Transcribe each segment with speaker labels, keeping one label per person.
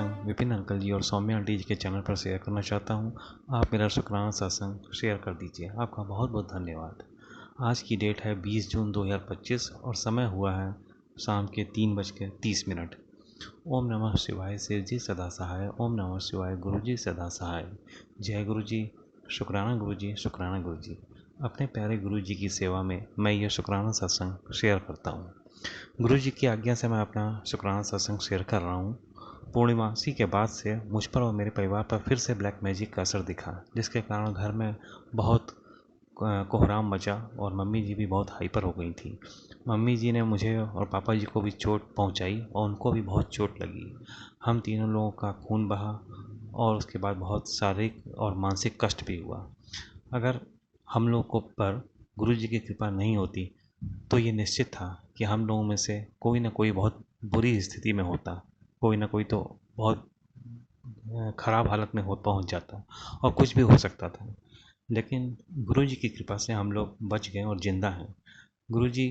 Speaker 1: सत्संग विपिन अंकल जी और सौम्या आंटी जी के चैनल पर शेयर करना चाहता हूँ। आप मेरा शुक्राना सत्संग शेयर कर दीजिए। आपका बहुत बहुत धन्यवाद। आज की डेट है 20 जून 2025 और समय हुआ है शाम के 3:30। ओम नमः शिवाय, शिव जी सदा सहाय। ओम नमः शिवाय, गुरु जी सदा सहाय। जय गुरु जी, शुक्राना गुरु जी, शुक्राना गुरु जी। अपने प्यारे गुरु जी की सेवा में मैं यह शुक्राना सत्संग शेयर करता हूँ। गुरु जी की आज्ञा से मैं अपना शुक्राना सत्संग शेयर कर रहा हूँ। पूर्णिमासी के बाद से मुझ पर और मेरे परिवार पर फिर से ब्लैक मैजिक का असर दिखा, जिसके कारण घर में बहुत कोहराम मचा और मम्मी जी भी बहुत हाइपर हो गई थी। मम्मी जी ने मुझे और पापा जी को भी चोट पहुंचाई और उनको भी बहुत चोट लगी। हम तीनों लोगों का खून बहा और उसके बाद बहुत शारीरिक और मानसिक कष्ट भी हुआ। अगर हम लोग को पर गुरु जी की कृपा नहीं होती तो ये निश्चित था कि हम लोगों में से कोई ना कोई बहुत बुरी स्थिति में होता, कोई ना कोई तो बहुत ख़राब हालत में हो पहुंच जाता और कुछ भी हो सकता था। लेकिन गुरु जी की कृपा से हम लोग बच गए और ज़िंदा हैं। गुरु जी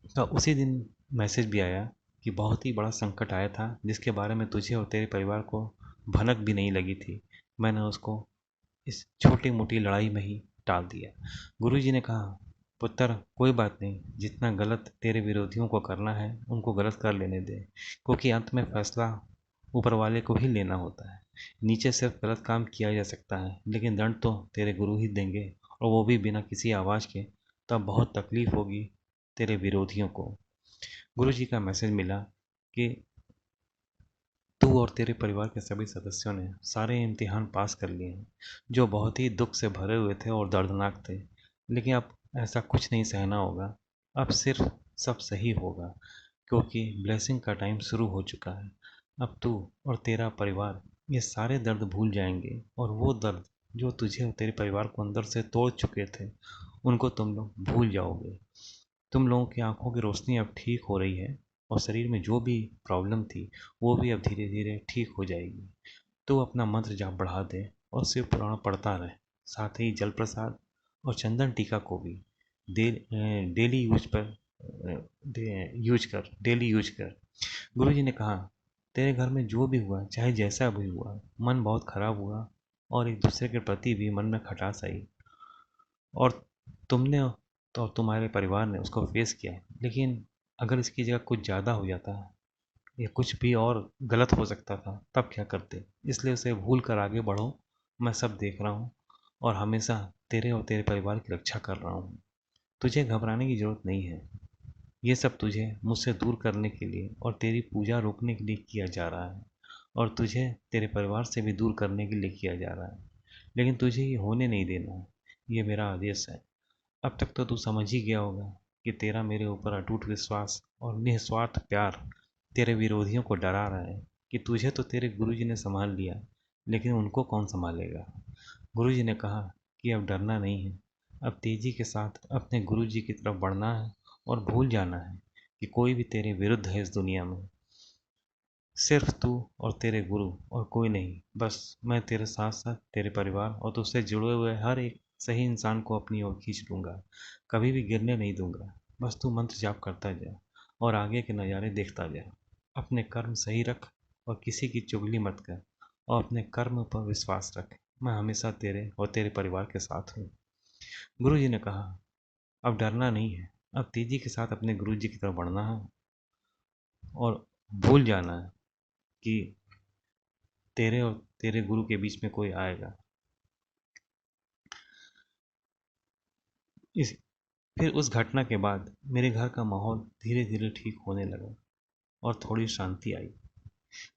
Speaker 1: का उसी दिन मैसेज भी आया कि बहुत ही बड़ा संकट आया था जिसके बारे में तुझे और तेरे परिवार को भनक भी नहीं लगी थी। मैंने उसको इस छोटी मोटी लड़ाई में ही टाल दिया। गुरु जी ने कहा, पुत्र कोई बात नहीं, जितना गलत तेरे विरोधियों को करना है उनको गलत कर लेने दे, क्योंकि अंत में फैसला ऊपर वाले को ही लेना होता है। नीचे सिर्फ गलत काम किया जा सकता है, लेकिन दंड तो तेरे गुरु ही देंगे, और वो भी बिना किसी आवाज़ के। तब बहुत तकलीफ होगी तेरे विरोधियों को। गुरु जी का मैसेज मिला कि तू और तेरे परिवार के सभी सदस्यों ने सारे इम्तिहान पास कर लिए हैं, जो बहुत ही दुख से भरे हुए थे और दर्दनाक थे। लेकिन अब ऐसा कुछ नहीं सहना होगा। अब सिर्फ सब सही होगा, क्योंकि ब्लेसिंग का टाइम शुरू हो चुका है। अब तू और तेरा परिवार ये सारे दर्द भूल जाएंगे, और वो दर्द जो तुझे और तेरे परिवार को अंदर से तोड़ चुके थे उनको तुम लोग भूल जाओगे। तुम लोगों की आंखों की रोशनी अब ठीक हो रही है, और शरीर में जो भी प्रॉब्लम थी वो भी अब धीरे धीरे ठीक हो जाएगी। तू अपना मंत्र जाप बढ़ा दे और शिव पुराण पढ़ता रहे। साथ ही जल प्रसाद और चंदन टीका को भी डेली यूज कर। गुरु जी ने कहा, तेरे घर में जो भी हुआ, चाहे जैसा भी हुआ, मन बहुत खराब हुआ और एक दूसरे के प्रति भी मन में खटास आई, और तुमने तो तुम्हारे परिवार ने उसको फेस किया। लेकिन अगर इसकी जगह कुछ ज़्यादा हो जाता या कुछ भी और गलत हो सकता था, तब क्या करते? इसलिए उसे भूल कर आगे बढ़ो। मैं सब देख रहा हूँ और हमेशा तेरे और तेरे परिवार की रक्षा कर रहा हूँ। तुझे घबराने की ज़रूरत नहीं है। ये सब तुझे मुझसे दूर करने के लिए और तेरी पूजा रोकने के लिए किया जा रहा है, और तुझे तेरे परिवार से भी दूर करने के लिए किया जा रहा है। लेकिन तुझे ये होने नहीं देना है। ये मेरा आदेश है। अब तक तो तू समझ ही गया होगा कि तेरा मेरे ऊपर अटूट विश्वास और निस्वार्थ प्यार तेरे विरोधियों को डरा रहा है कि तुझे तो तेरे गुरुजी ने संभाल लिया, लेकिन उनको कौन संभालेगा। गुरुजी ने कहा कि अब डरना नहीं है, अब तेजी के साथ अपने गुरुजी की तरफ बढ़ना है, और भूल जाना है कि कोई भी तेरे विरुद्ध है इस दुनिया में। सिर्फ तू और तेरे गुरु, और कोई नहीं। बस मैं तेरे साथ साथ तेरे परिवार और तुझसे जुड़े हुए हर एक सही इंसान को अपनी ओर खींच लूँगा। कभी भी गिरने नहीं दूंगा। बस तू मंत्र जाप करता जा और आगे के नज़ारे देखता जा। अपने कर्म सही रख और किसी की चुगली मत कर, और अपने कर्म पर विश्वास रख। मैं हमेशा तेरे और तेरे परिवार के साथ हूँ। गुरु जी ने कहा, अब डरना नहीं है, अब तेजी के साथ अपने गुरु जी की तरफ बढ़ना है, और भूल जाना है कि तेरे और तेरे गुरु के बीच में कोई आएगा। इस फिर उस घटना के बाद मेरे घर का माहौल धीरे धीरे ठीक होने लगा और थोड़ी शांति आई।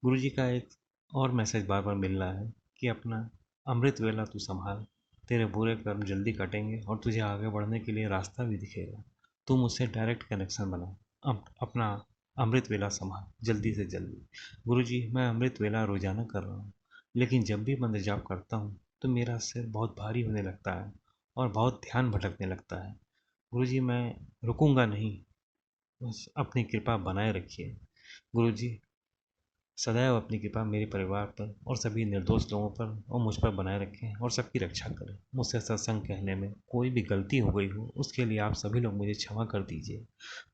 Speaker 1: गुरु जी का एक और मैसेज बार बार मिल रहा है कि अपना अमृत वेला तू संभाल। तेरे बुरे कर्म जल्दी कटेंगे और तुझे आगे बढ़ने के लिए रास्ता भी दिखेगा। तू मुझसे डायरेक्ट कनेक्शन बना। अब अपना अमृत वेला संभाल जल्दी से जल्दी। गुरु जी, मैं अमृत वेला रोजाना कर रहा हूँ, लेकिन जब भी मंत्र जाप करता हूँ तो मेरा सिर बहुत भारी होने लगता है और बहुत ध्यान भटकने लगता है। गुरु जी, मैं रुकूंगा नहीं, बस अपनी कृपा बनाए रखिए। गुरु जी, सदैव अपनी कृपा मेरे परिवार पर और सभी निर्दोष लोगों पर और मुझ पर बनाए रखें और सबकी रक्षा करें। मुझसे सत्संग कहने में कोई भी गलती हो गई हो उसके लिए आप सभी लोग मुझे क्षमा कर दीजिए।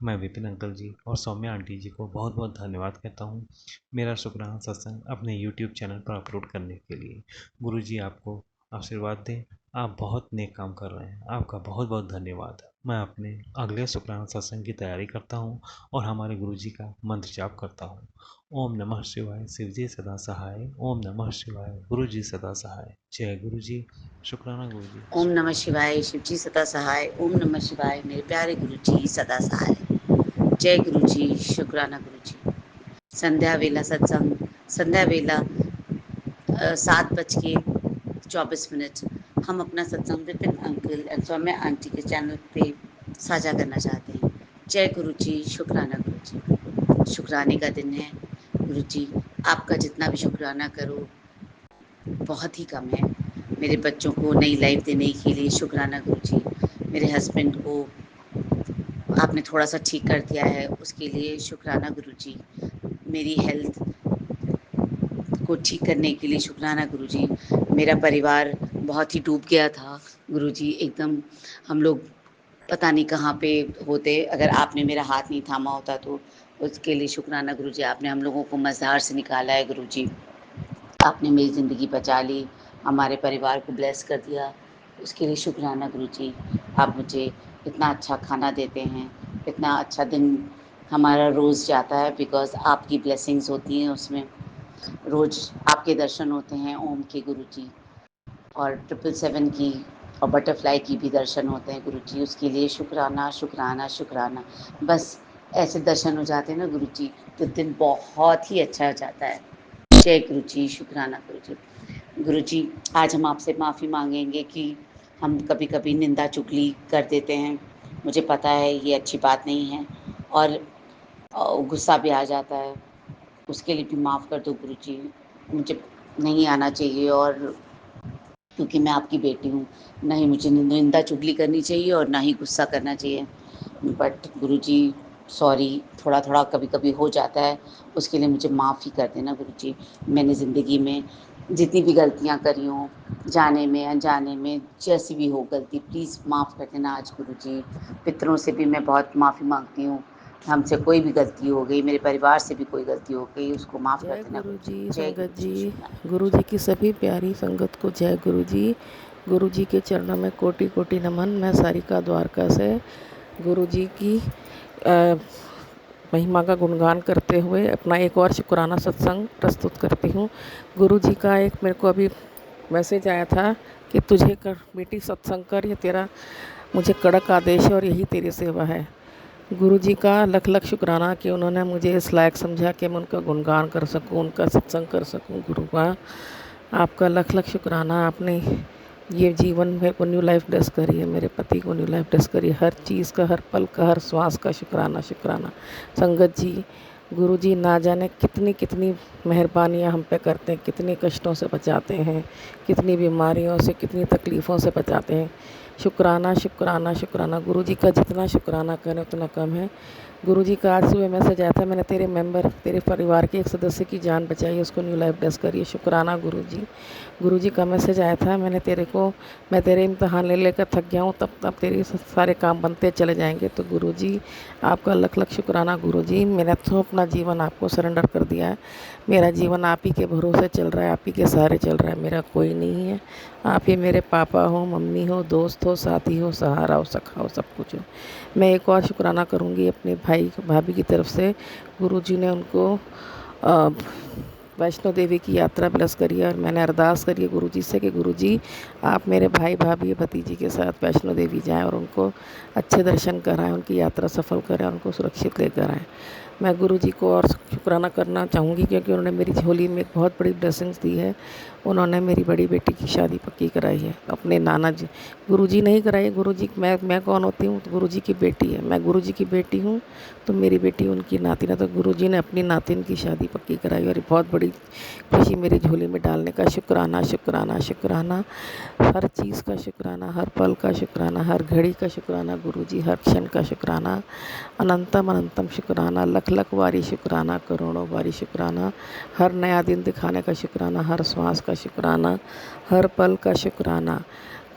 Speaker 1: मैं विपिन अंकल जी और सौम्या आंटी जी को बहुत बहुत धन्यवाद कहता हूँ मेरा शुक्राना सत्संग अपने यूट्यूब चैनल पर अपलोड करने के लिए। गुरु जी आपको आशीर्वाद दें। आप बहुत नेक काम कर रहे हैं। आपका बहुत बहुत धन्यवाद। मैं अपने अगले शुक्राना सत्संग की तैयारी करता हूँ और हमारे गुरु जी का मंत्र जाप करता हूँ। ओम नमः शिवाय, शिवजी सदा सहाय। ओम नमः शिवाय, गुरु जी सदा सहाय। जय गुरु जी। शुक्राना गुरु जी।
Speaker 2: ओम नमः शिवाय, शिवजी सदा सहाय। ओम नमः शिवाय, मेरे प्यारे गुरु जी सदा सहाय। जय गुरु जी, शुक्राना गुरु जी। संध्या वेला सत्संग, संध्या वेला 7:24 हम अपना सत्संग Vipin uncle and Saumya aunty के चैनल पे साझा करना चाहते हैं। जय गुरु जी, शुक्राना गुरु जी। शुक्राने का दिन है गुरु जी, आपका जितना भी शुक्राना करो बहुत ही कम है। मेरे बच्चों को नई लाइफ देने के लिए शुक्राना गुरु जी। मेरे हस्बैंड को आपने थोड़ा सा ठीक कर दिया है उसके लिए शुक्राना गुरु जी। मेरी हेल्थ को ठीक करने के लिए शुक्राना गुरु जी। मेरा परिवार बहुत ही डूब गया था गुरु जी, एकदम हम लोग पता नहीं कहाँ पे होते अगर आपने मेरा हाथ नहीं थामा होता तो। उसके लिए शुक्राना गुरु जी, आपने हम लोगों को मझधार से निकाला है गुरु जी। आपने मेरी ज़िंदगी बचा ली, हमारे परिवार को ब्लेस कर दिया, उसके लिए शुक्राना गुरु जी। आप मुझे इतना अच्छा खाना देते हैं, इतना अच्छा दिन हमारा रोज़ जाता है बिकॉज़ आपकी ब्लेसिंग्स होती हैं उसमें। रोज़ आपके दर्शन होते हैं ओम के गुरु जी, और 777 की और बटरफ्लाई की भी दर्शन होते हैं गुरु जी। उसके लिए शुक्राना शुक्राना शुक्राना। बस ऐसे दर्शन हो जाते हैं ना गुरु जी तो दिन बहुत ही अच्छा हो जाता है। जय गुरु जी, शुक्राना गुरु जी। गुरु जी, आज हम आपसे माफ़ी मांगेंगे कि हम कभी कभी निंदा चुगली कर देते हैं। मुझे पता है ये अच्छी बात नहीं है और गुस्सा भी आ जाता है, उसके लिए भी माफ़ कर दो गुरु जी। मुझे नहीं आना चाहिए और क्योंकि मैं आपकी बेटी हूँ, ना ही मुझे निंदा चुगली करनी चाहिए और ना ही गुस्सा करना चाहिए। बट गुरुजी सॉरी, थोड़ा थोड़ा कभी कभी हो जाता है, उसके लिए मुझे माफ़ ही कर देना गुरुजी। मैंने ज़िंदगी में जितनी भी गलतियाँ करी हों, जाने में अनजाने में, जैसी भी हो गलती, प्लीज़ माफ़ कर देना आज गुरुजी। पितरों से भी मैं बहुत माफ़ी मांगती हूँ, हमसे कोई भी गलती हो गई, मेरे परिवार से भी कोई गलती हो गई, उसको माफ़ कर
Speaker 3: जय
Speaker 2: देना
Speaker 3: गुरु
Speaker 2: गुरुजी।
Speaker 3: जी।
Speaker 2: जय
Speaker 3: संगत
Speaker 2: गुरुजी,
Speaker 3: जी,
Speaker 2: शुक्राना
Speaker 3: गुरु
Speaker 2: गुरुजी।
Speaker 3: जी की सभी प्यारी संगत को जय गुरु जी। गुरु जी के चरणों में कोटि कोटि नमन। मैं सारिका द्वारका से गुरु जी की महिमा का गुणगान करते हुए अपना एक और शुक्राना सत्संग प्रस्तुत करती हूँ। गुरु जी का एक मेरे को अभी मैसेज आया था कि तुझे कर बेटी सत्संग कर, ये तेरा मुझे कड़क आदेश है और यही तेरी सेवा है। गुरु जी का लख लख शुक्राना कि उन्होंने मुझे इस लायक समझा कि मैं उनका गुणगान कर सकूं, उनका सत्संग कर सकूं। गुरु का आपका लख लख शुक्राना। आपने ये जीवन में को न्यू लाइफ ब्लेस करी है, मेरे पति को न्यू लाइफ ब्लेस करी है। हर चीज़ का, हर पल का, हर श्वास का शुक्राना शुक्राना। संगत जी, गुरु जी ना जाने कितनी कितनी मेहरबानियाँ हम पे करते हैं, कितने कष्टों से बचाते हैं, कितनी बीमारियों से, कितनी तकलीफ़ों से बचाते हैं। शुक्राना शुक्राना शुक्राना। गुरु जी का जितना शुक्राना करें उतना कम है। गुरु जी का आज सुबह मैसेज आया था, मैंने तेरे मेंबर, तेरे परिवार के एक सदस्य की जान बचाई, उसको न्यू लाइफ ब्लेस करिए। शुक्राना गुरु जी। गुरु जी का मैसेज आया था, मैं तेरे इम्तहान ले लेकर थक गया हूँ, तब तेरे सारे काम बनते चले जाएंगे। तो गुरु जी आपका लख लख शुक्राना गुरु जी। मैंने तो अपना जीवन आपको सरेंडर कर दिया है। मेरा जीवन आप ही के भरोसे चल रहा है, आप ही के सहारे चल रहा है, मेरा कोई नहीं है। आप ही मेरे पापा हो, मम्मी हो, दोस्त हो, साथी हो, सहारा हो, सखा हो, सब कुछ हो। मैं एक और शुक्राना करूँगी अपने भाई भाभी की तरफ से। गुरुजी ने उनको वैष्णो देवी की यात्रा ब्लेस करी है और मैंने अरदास करी है गुरुजी से कि गुरुजी आप मेरे भाई भाभी भतीजी के साथ वैष्णो देवी जाएं और उनको अच्छे दर्शन कराएं, उनकी यात्रा सफल करें, उनको सुरक्षित लेकर आएँ। मैं गुरुजी को और शुक्राना करना चाहूँगी क्योंकि उन्होंने मेरी झोली में एक बहुत बड़ी ब्लेसिंग्स दी है। उन्होंने मेरी बड़ी बेटी की शादी पक्की कराई है अपने नाना जी। गुरुजी नहीं कराई, गुरुजी मैं कौन होती हूँ? तो गुरुजी की बेटी है। मैं गुरुजी की बेटी हूँ तो मेरी बेटी उनकी नातिन है, तो गुरुजी ने अपनी नातिन की शादी पक्की कराई और ये बहुत बड़ी खुशी मेरी झोली में डालने का। शुक्राना शुक्राना शुक्राना। हर चीज़ का शुक्राना, हर पल का शुक्राना, हर घड़ी का शुक्राना गुरुजी, हर क्षण का शुक्राना। अनंतम अनंतम शुक्राना। लख लख बारी शुक्राना, करोड़ों बारी शुक्राना। हर नया दिन दिखाने का शुक्राना, हर श्वास का शुक्राना, हर पल का शुक्राना।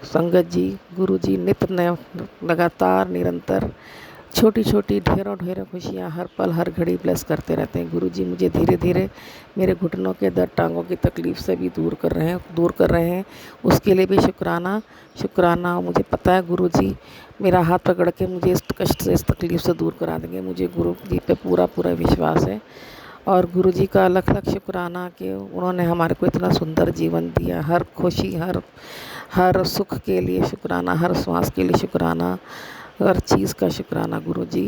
Speaker 3: संगत जी, गुरु जी नित्य नया, लगातार निरंतर छोटी छोटी ढेरों ढेरों खुशियाँ हर पल हर घड़ी ब्लेस करते रहते हैं। गुरु जी मुझे धीरे धीरे मेरे घुटनों के दर्द, टांगों की तकलीफ़ से भी दूर कर रहे हैं। उसके लिए भी शुक्राना शुक्राना। मुझे पता है गुरु जी मेरा हाथ पकड़ के मुझे इस कष्ट से, इस तकलीफ़ से दूर करा देंगे। मुझे गुरु जी पे पूरा पूरा विश्वास है। और गुरु जी का लख लख शुक्राना कि उन्होंने हमारे को इतना सुंदर जीवन दिया। हर खुशी, हर सुख के लिए शुक्राना, हर श्वास के लिए शुक्राना, हर चीज़ का शुक्राना। गुरु जी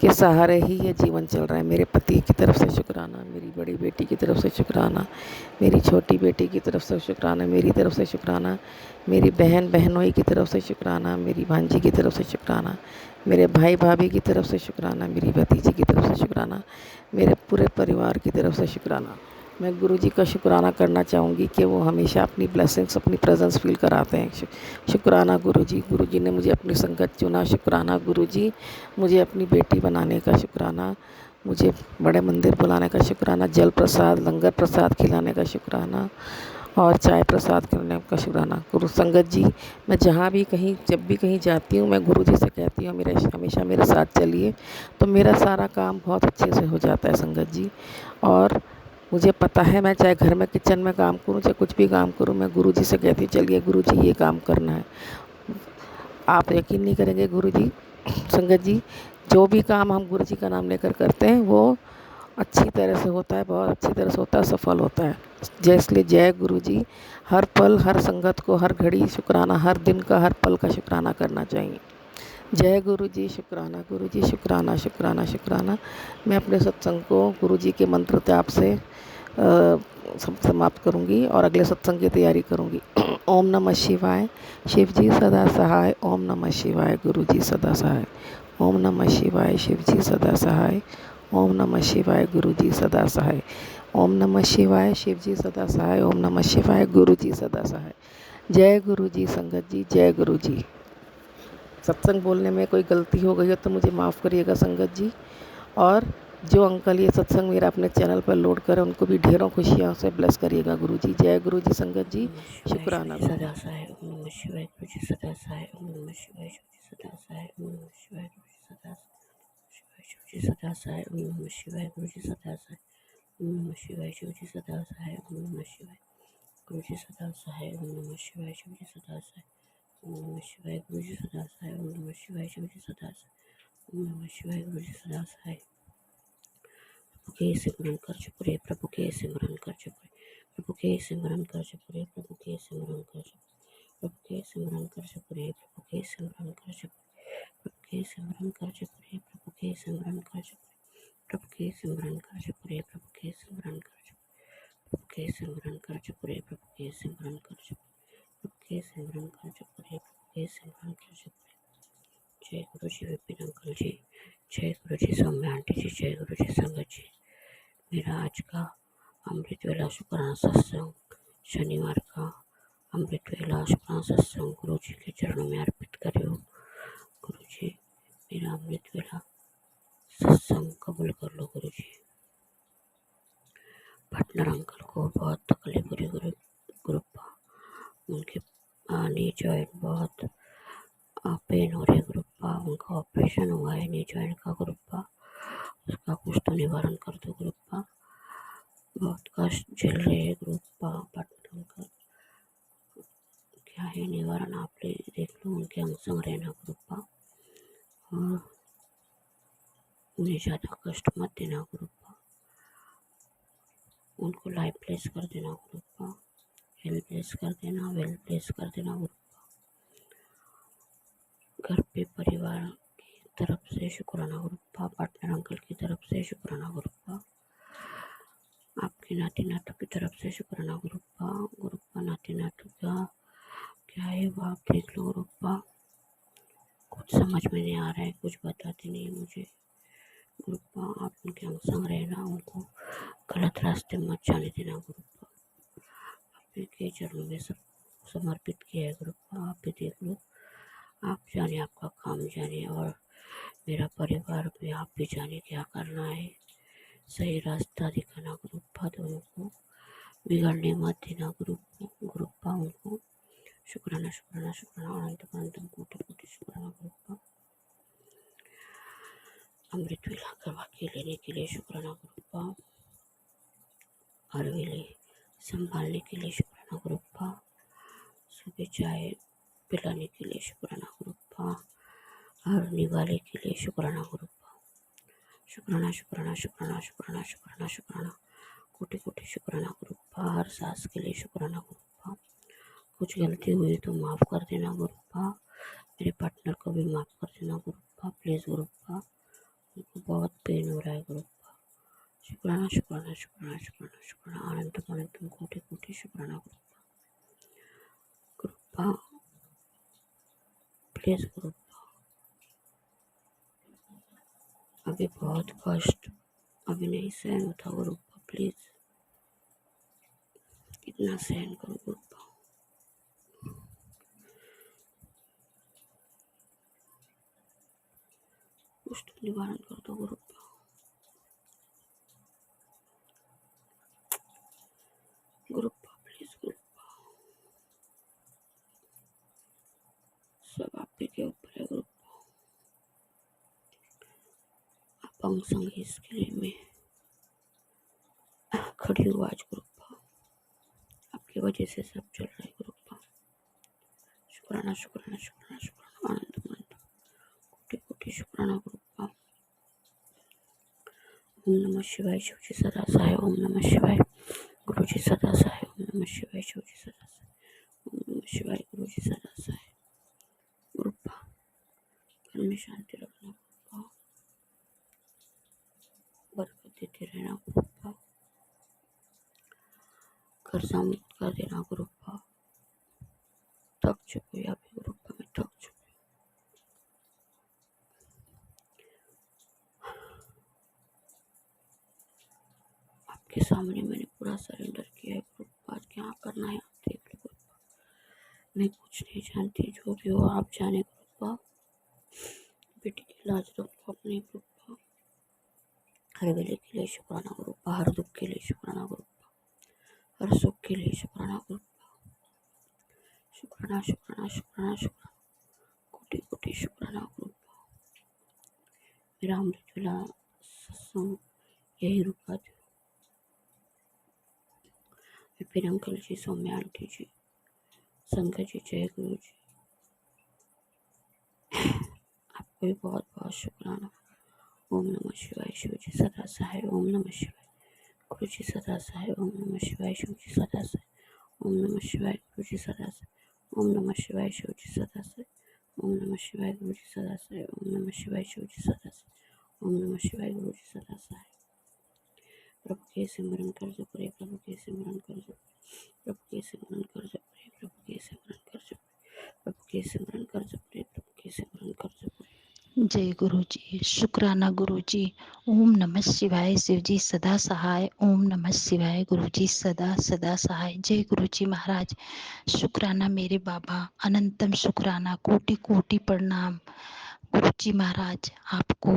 Speaker 3: के सहारे ही ये जीवन चल रहा है। मेरे पति की तरफ से शुक्राना, मेरी बड़ी बेटी की तरफ से शुक्राना, मेरी छोटी बेटी की तरफ से शुक्राना, मेरी तरफ से शुक्राना, मेरी बहनोई की तरफ से शुक्राना, मेरी भांजी की तरफ से शुक्राना, मेरे भाई भाभी की तरफ से शुक्राना, मेरी भतीजी की तरफ से शुक्राना, मेरे पूरे परिवार की तरफ से शुक्राना। मैं गुरु जी का शुक्राना करना चाहूँगी कि वो हमेशा अपनी ब्लेसिंग्स, अपनी प्रेजेंस फील कराते हैं। शुक्राना गुरु जी ने मुझे अपनी संगत चुना। शुक्राना गुरु जी, मुझे अपनी बेटी बनाने का शुक्राना, मुझे बड़े मंदिर बुलाने का शुक्राना, जल प्रसाद, लंगर प्रसाद खिलाने का शुक्राना और चाय प्रसाद खिलाने का शुक्राना। गुरु संगत जी, मैं जहाँ भी कहीं, जब भी कहीं जाती हूँ, मैं गुरु जी से कहती हूँ मेरे हमेशा मेरे साथ चलिए, तो मेरा सारा काम बहुत अच्छे से हो जाता है संगत जी। और मुझे पता है, मैं चाहे घर में किचन में काम करूं, चाहे कुछ भी काम करूं, मैं गुरु जी से कहती हूँ चलिए गुरु जी ये काम करना है। आप यकीन नहीं करेंगे गुरु जी, संगत जी, जो भी काम हम गुरु जी का नाम लेकर करते हैं वो अच्छी तरह से होता है, बहुत अच्छी तरह से होता है, सफल होता है। इसलिए जय गुरु जी। हर पल, हर संगत को, हर घड़ी शुक्राना, हर दिन का, हर पल का शुक्राना करना चाहिए। जय गुरु जी, शुक्राना गुरु जी, शुक्राना शुक्राना शुक्राना। मैं अपने सत्संग को गुरु जी के मंत्र जाप से समाप्त करूंगी और अगले सत्संग की तैयारी करूंगी। ओम नमः शिवाय, शिव जी सदा सहाय। ओम नमः शिवाय, गुरु जी सदा सहाय। ओम नमः शिवाय, शिव जी सदा सहाय। ओम नमः शिवाय, गुरु जी सदा सहाय। ओम नमः शिवाय, शिव जी सदा सहाय। ओम नमः शिवाय, गुरु जी सदा सहाय। जय गुरु जी संगत जी, जय गुरु जी। सत्संग बोलने में कोई गलती हो गई हो तो मुझे माफ़ करिएगा संगत जी। और जो अंकल ये सत्संग मेरा अपने चैनल पर लोड करें उनको भी ढेरों खुशियों से ब्लेस करिएगा गुरु जी। जय गुरु जी संगत जी, शुक्राना गुरु जी।
Speaker 4: सदा सहाय। ओम नमः शिवाय, गुरु जी सदा सहाय। ओम नमः शिवाय, शिव जी सदा सहाय। ओम नमः शिवाय, गुरु जी सदा सहाय। शिव जी सदा सहाय। ओम नमः शिवाय, गुरु जी सदा सहाय। ओम नमः शिवाय, शिव जी सदा सहाय। ओम नमः शिवाय, गुरु जी सदा सहाय। ओम नमः शिवाय, शिव जी सदा सहाय। ओम नमः शिवाय, गुरु जी सदा सहाय। ओम नमः शिवाय, शिव जी सदा सहाय। ओम नमः शिवाय, गुरु जी सदा सहाय। प्रभु के सिमरन कर चुके, प्रभु के सिमरन कर चुके, प्रभु के सिमरन कर चुके, प्रभु के सिमरन कर चुके, प्रभु के सिमरन कर चुके, प्रभु के सिमरन कर चुके, प्रभु के सिमरन कर चुके, प्रभु के सिमरन कर चुके, प्रभु के सिमरन कर चुके, प्रभु के सिमरन कर चुके, प्रभु के सिमरन कर चुके, प्रभु के सिमरन कर चुके, प्रभु के सिमरन कर चुके, प्रभु के सिमरन कर चुके। जय गुरु जी विपिन अंकल जी, जय गुरु जी सौम्या आंटी जी, जय गुरु जी संगत जी। मेरा आज का अमृत वेला शुक्राना सत्संग, शनिवार का अमृत वेला शुक्राना सत्संग गुरु जी के चरणों में अर्पित करो। गुरु जी मेरा अमृत वेला सत्संग कबूल कर लो गुरु जी। पार्टनर अंकल को बहुत तकलीफ बुरी ग्रुप, उनके नी जॉइंट बहुत पेन हो रहे ग्रुप्पा, उनका ऑपरेशन हुआ है नी जॉइंट का ग्रुप्पा, उसका कुछ तो निवारण कर दो ग्रुप्पा, बहुत कष्ट झेल रहे हैं ग्रुप्पा। पार्टनर अंकल क्या है निवारण, आप देख लो, उनके अंग संग रहना ग्रुप्पा, और उन्हें ज़्यादा कष्ट मत देना ग्रुप्पा, उनको लाइफ प्लेस कर देना ग्रुप्पा, हेल्थ प्लेस कर देना, वेल प्लेस कर देना ग्रुप्पा। घर पे परिवार की तरफ से शुक्राना ग्रुप्पा, पार्टनर अंकल की तरफ से शुक्राना ग्रुप्पा, आपके नाती नाटू की तरफ से शुक्राना ग्रुप्पा नाती नाटू का क्या है वो आप देख लो ग्रुप्पा, कुछ समझ में नहीं आ रहा है, कुछ बताते नहीं मुझे ग्रुप्पा, आप उनके अंग संग रहना, उनको गलत रास्ते मत जाने देना ग्रुप्पा। आपके चरणों में सब समर्पित किया है ग्रुप्पा, आप भी देख लो, आप जाने आपका काम जाने, और मेरा परिवार में आप भी जाने क्या करना है, सही रास्ता दिखाना गुरुप्पा दोनों को, बिगड़ने मत देना गुरुप्पा उनको। शुक्राना शुक्राना शुक्राना अनंत अनंतम कोटि कोटि शुक्राना गुरुप्पा। अमृत विला करवा के लेने के लिए शुक्राना गुरुप्पा, हर वेले संभालने के लिए शुक्राना गुरुप्पा, सुबह चाय पिलाने के लिए शुक्राना गुरुप्पा, हर निवाले के लिए शुक्राना गुरुप्पा। शुक्राना शुक्राना शुक्राना शुक्राना शुक्राना शुक्राना कोटि कोटि शुक्राना गुरुप्पा, हर सांस के लिए शुक्राना गुरुप्पा। कुछ गलती हुई तो माफ़ कर देना गुरुप्पा, मेरे पार्टनर को भी माफ़ कर देना गुरुप्पा प्लीज़ गुरुप्पा, उनको बहुत पेन हो रहा है गुरुप्पा। शुक्राना शुक्राना शुक्राना शुक्राना शुक्राना अनंतम अनंतम कोटि कोटि शुक्राना गुरुप्पा। गुरुप्पा प्लीज़ गुरुप्पा, अभी बहुत कष्ट अभी नहीं सहन होता गुरुप्पा, प्लीज़ कितना सहन करो गुरुप्पा। कुछ तो निवारण कर दो गुरुप्पा, गुरुप्पा प्लीज गुरुप्पा, सब आप ही के ऊपर है गुरुप्पा। आप अंग संग इसके लिए मैं खड़ी हूँ आज गुरुप्पा, आपकी वजह से सब चल रहा है गुरुप्पा। शुक्राना शुक्राना शुक्राना शुक्राना आनंद आनंद कोटि कोटि शुक्राना गुरुप्पा। ओम नमः शिवाय शिव जी सदा सहाय, ओम नमः शिवाय गुरु जी सदा सहाय, ओम नमः शिवाय शिव जी सदा सहाय, ओम नमः शिवाय गुरु जी सदा सहाय। गुरुप्पा घर में शांति रखना गुरुप्पा, बरकत देते रहना गुरुप्पा, कर्जा मुक्त कर देना गुरुप्पा। थक चुकी हूँ अभी गुरुप्पा, मैं थक चुकी हूँ। आपके सामने मैंने पूरा सरेंडर किया है गुरुप्पा, आज क्या करना है आप देख लो गुरुप्पा, मैं कुछ नहीं जानती, जो भी हो आप जाने गुरुप्पा। बेटी की लाज रखो अपने गुरुप्पा, हर वेले के लिए शुक्राना गुरुप्पा, हर दुख के लिए शुक्राना गुरुप्पा, हर सुख के लिए शुक्राना गुरुप्पा। शुक्राना शुक्राना शुक्राना शुक्राना कोटि कोटि शुक्राना गुरुप्पा। मेरा अमृत विला सत्संग यही रुका दो। विपिन अंकल जी, सौम्या आंटी जी, शंकर जी, जय गुरु जी, आपको भी बहुत बहुत शुक्राना। ओम नमः शिवाय शिव जी सदा सहाय, ओम नमः शिवाय गुरु जी सदा सहाय, ओम नमः शिवाय शिव जी सदा सहाय, ओम नमः शिवाय गुरु जी सदा सहाय, ओम नमः शिवाय शिव जी सदा सहाय, ओम नमः शिवाय गुरु जी सदा सहाय, ओम नमः शिवाय शिव जी सदा सहाय, ओम नमः शिवाय गुरु जी सदा सहाय। प्रभु के सिमरन कर जो करे, प्रभु के सिमरन कर जो, प्रभु के सिमरन कर जो करे, प्रभु के सिमरन कर जो, प्रभु के सिमरन कर जो करे, प्रभु के सिमरन कर जो करे।
Speaker 5: जय गुरु जी, शुक्राना गुरु जी। ओम नमः शिवाय शिव जी सदा सहाय, ओम नमः शिवाय गुरु जी सदा सदा सहाय। जय गुरु जी महाराज, शुक्राना मेरे बाबा, अनंतम शुक्राना, कोटि कोटि प्रणाम गुरु जी महाराज आपको,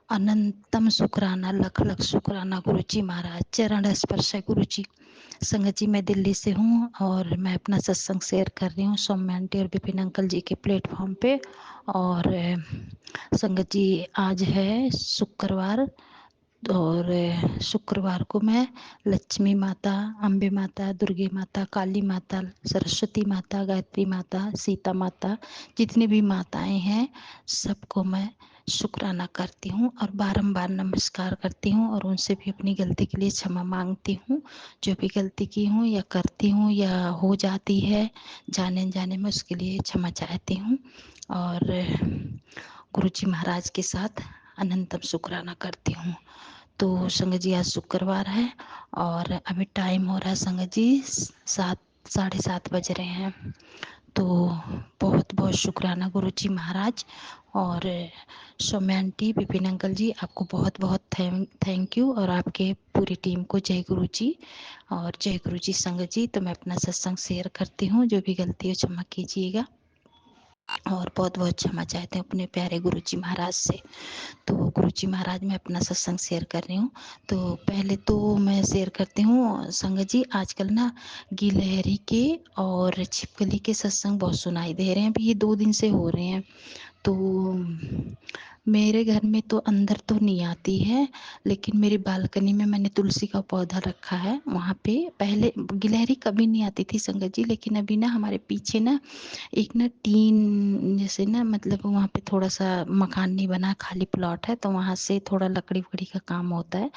Speaker 5: अनंतम शुक्राना, लख लख शुक्राना गुरु जी महाराज, चरण स्पर्श है गुरु जी। संगत जी मैं दिल्ली से हूँ और मैं अपना सत्संग शेयर कर रही हूँ सौम्या आंटी और विपिन अंकल जी के प्लेटफॉर्म पे। और संगत जी आज है शुक्रवार, और शुक्रवार को मैं लक्ष्मी माता, अम्बे माता, दुर्गे माता, काली माता, सरस्वती माता, गायत्री माता, सीता माता, जितनी भी माताएं हैं सबको मैं शुक्राना करती हूँ और बारंबार नमस्कार करती हूँ और उनसे भी अपनी गलती के लिए क्षमा मांगती हूँ। जो भी गलती की हूँ या करती हूँ या हो जाती है जाने जाने में, उसके लिए क्षमा चाहती हूँ। और गुरु जी महाराज के साथ अनंतम शुक्राना करती हूँ। तो संगत जी आज शुक्रवार है और अभी टाइम हो रहा है संगत जी 7, 7:30 बज रहे हैं। तो बहुत बहुत शुक्राना गुरु जी महाराज। और सौम्या आंटी, विपिन अंकल जी, आपको बहुत बहुत थैंक यू, और आपके पूरी टीम को जय गुरु जी और जय गुरु जी संगत जी। तो मैं अपना सत्संग शेयर करती हूँ, जो भी गलती हो क्षमा कीजिएगा। और बहुत बहुत क्षमा चाहते हैं अपने प्यारे गुरुजी महाराज से। तो गुरुजी महाराज, मैं अपना सत्संग शेयर कर रही हूँ। तो पहले तो मैं शेयर करती हूँ संगत जी, आजकल ना गिलहरी के और छिपकली के सत्संग बहुत सुनाई दे रहे हैं। अभी ये 2 दिन से हो रहे हैं। तो मेरे घर में तो अंदर तो नहीं आती है, लेकिन मेरी बालकनी में मैंने तुलसी का पौधा रखा है। वहाँ पे पहले गिलहरी कभी नहीं आती थी संगत जी, लेकिन अभी ना हमारे पीछे ना एक ना टीन जैसे ना, मतलब वहाँ पे थोड़ा सा मकान नहीं बना, खाली प्लॉट है, तो वहाँ से थोड़ा लकड़ी वकड़ी का काम होता है।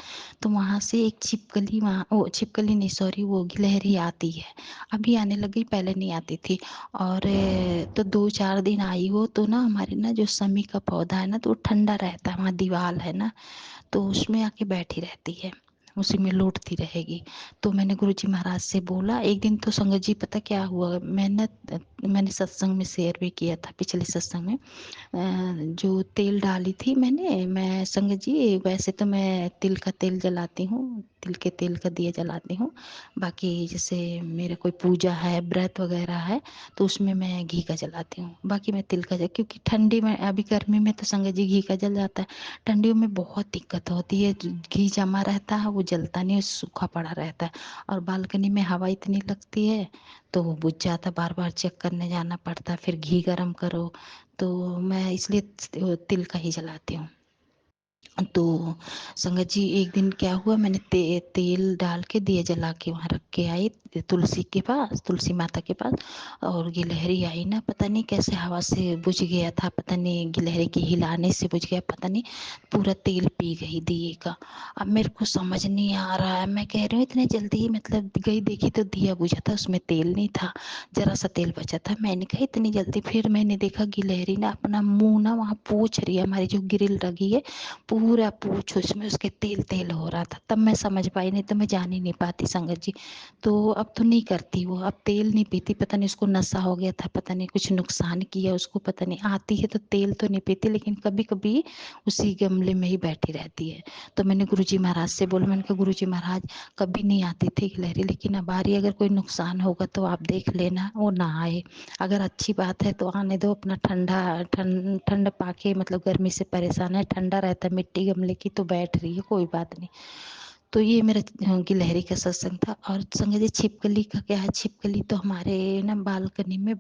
Speaker 5: तो वहाँ से एक छिपकली, वहाँ ओ छिपकली नहीं, सॉरी, वो गिलहरी आती है। अभी आने लगी, पहले नहीं आती थी। और तो 2-4 दिन आई वो, तो ना हमारे ना जो समी का पौधा है ना, तो वो ठंडा रहता है, वहाँ दीवार है ना, तो उसमें आके बैठी रहती है, उसी में लौटती रहेगी। तो मैंने गुरुजी महाराज से बोला एक दिन, तो संगत जी पता क्या हुआ, मैंने सत्संग में शेयर भी किया था, पिछले सत्संग में जो तेल डाली थी मैं संगत जी, वैसे तो मैं तिल का तेल जलाती हूँ, तिल के तेल का दिया जलाती हूँ। बाकी जैसे मेरा कोई पूजा है, व्रत वगैरह है, तो उसमें मैं घी का जलाती हूँ। बाकी मैं तिल का क्योंकि ठंडी में, अभी गर्मी में तो संगत जी घी का जल जाता है, ठंडियों में बहुत दिक्कत होती है, घी जमा रहता है, वो जलता नहीं, सूखा पड़ा रहता है। और बालकनी में हवा इतनी लगती है तो वो बुझ जाता, बार बार चेक करने जाना पड़ता, फिर घी गरम करो। तो मैं इसलिए तिल का ही जलाती हूँ। तो संगत जी एक दिन क्या हुआ, मैंने तेल डाल के दिया जला के वहाँ रख के आई तुलसी के पास, तुलसी माता के पास। और गिलहरी आई ना, पता नहीं कैसे हवा से बुझ गया था, पता नहीं गिलहरी के हिलाने से बुझ गया, पता नहीं, पूरा तेल पी गई दिए का। अब मेरे को समझ नहीं आ रहा है, मैं कह रही हूँ इतने जल्दी, मतलब गई देखी तो दिया बुझा था, उसमें तेल नहीं था, जरा सा तेल बचा था। मैंने कहा इतनी जल्दी, फिर मैंने देखा गिलहरी ना अपना मुंह ना वहाँ पोंछ रही है, हमारी जो ग्रिल लगी है पूरा पूछ उसमें उसके तेल तेल हो रहा था। तब मैं समझ पाई, नहीं तो मैं जान ही नहीं पाती संगत जी। तो अब तो नहीं करती वो, अब तेल नहीं पीती, पता नहीं उसको नशा हो गया था, पता नहीं कुछ नुकसान किया उसको, पता नहीं। आती है तो तेल तो नहीं पीती, लेकिन कभी कभी उसी गमले में ही बैठी रहती है। तो मैंने गुरुजी महाराज से बोला, मैंने कहा गुरुजी महाराज कभी नहीं आती थी गिलहरी, लेकिन अब आ रही, अगर कोई नुकसान होगा तो आप देख लेना, वो ना आए। अगर अच्छी बात है तो आने दो, अपना ठंडा ठंड ठंड पाके, मतलब गर्मी से परेशान है, ठंडा रहता है, मिट्टी गमले की तो बैठ रही है, कोई बात नहीं। तो ये मेरा गिलहरी का सत्संग था। और संगत जी छिपकली का क्या है, छिपकली तो हमारे ना बालकनी में,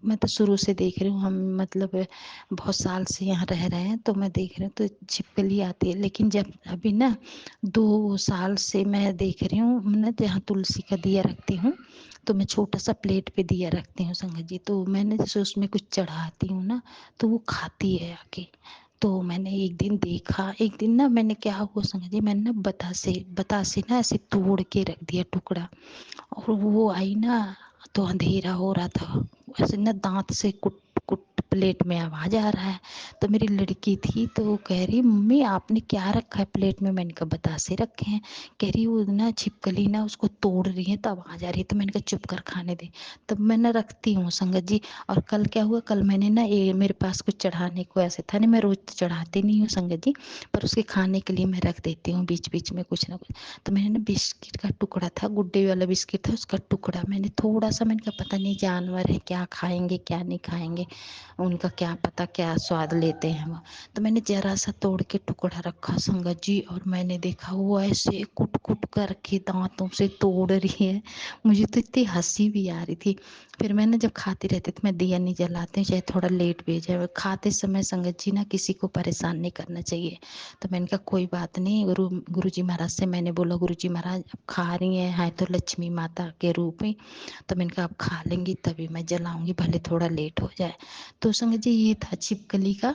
Speaker 5: मैं तो शुरू से देख रही हूँ, हम मतलब बहुत साल से यहाँ रह रहे हैं, तो मैं देख रही हूँ तो छिपकली आती है। लेकिन जब अभी ना 2 साल से मैं देख रही हूँ ना, जहाँ तुलसी का दिया रखती हूँ, तो मैं छोटा सा प्लेट पे दिया रखती हूँ संगत जी, तो मैंने जैसे उसमें कुछ चढ़ाती हूँ ना, तो वो खाती है आके। तो मैंने एक दिन देखा, एक दिन ना मैंने क्या हुआ संगत जी, मैंने ना बतासे ना ऐसे तोड़ के रख दिया टुकड़ा, और वो आई ना, तो अंधेरा हो रहा था, ऐसे ना दांत से कुट कुट प्लेट में आवाज आ रहा है। तो मेरी लड़की थी, तो वो कह रही मम्मी आपने क्या रखा है प्लेट में, मैंने कहा बतासे रखे हैं। कह रही वो ना छिपकली ना उसको तोड़ रही है तो आवाज आ रही है। तो मैंने कहा चुप कर, खाने दे। तब मैं ना रखती हूँ संगत जी। और कल क्या हुआ, कल मैंने ना ये मेरे पास कुछ चढ़ाने को ऐसे था नहीं, मैं रोज तो चढ़ाती नहीं हूँ संगत जी, पर उसके खाने के लिए मैं रख देती हूँ बीच बीच में कुछ ना कुछ। तो मैंने ना बिस्किट का टुकड़ा था, गुड्डे वाला बिस्किट था, उसका टुकड़ा मैंने थोड़ा सा, मैंने कहा पता नहीं जानवर है क्या खाएंगे क्या नहीं खाएंगे, उनका क्या पता क्या स्वाद लेते हैं वो। तो मैंने जरा सा तोड़ के टुकड़ा रखा संगत जी, और मैंने देखा वो ऐसे कुट कुट करके दांतों से तोड़ रही है। मुझे तो इतनी हंसी भी आ रही थी। फिर मैंने जब खाती रहती तो मैं दिया नहीं जलाती हूँ, चाहे थोड़ा लेट भी जाए, खाते समय संगत जी ना किसी को परेशान नहीं करना चाहिए। तो मैंने कहा कोई बात नहीं, गुरुजी महाराज से मैंने बोला गुरुजी महाराज अब खा रही हैं तो लक्ष्मी माता के रूप में, तो मैंने कहा अब खा लेंगी तभी मैं जलाऊंगी, भले थोड़ा लेट हो जाए। तो संगत जी ये था छिपकली का।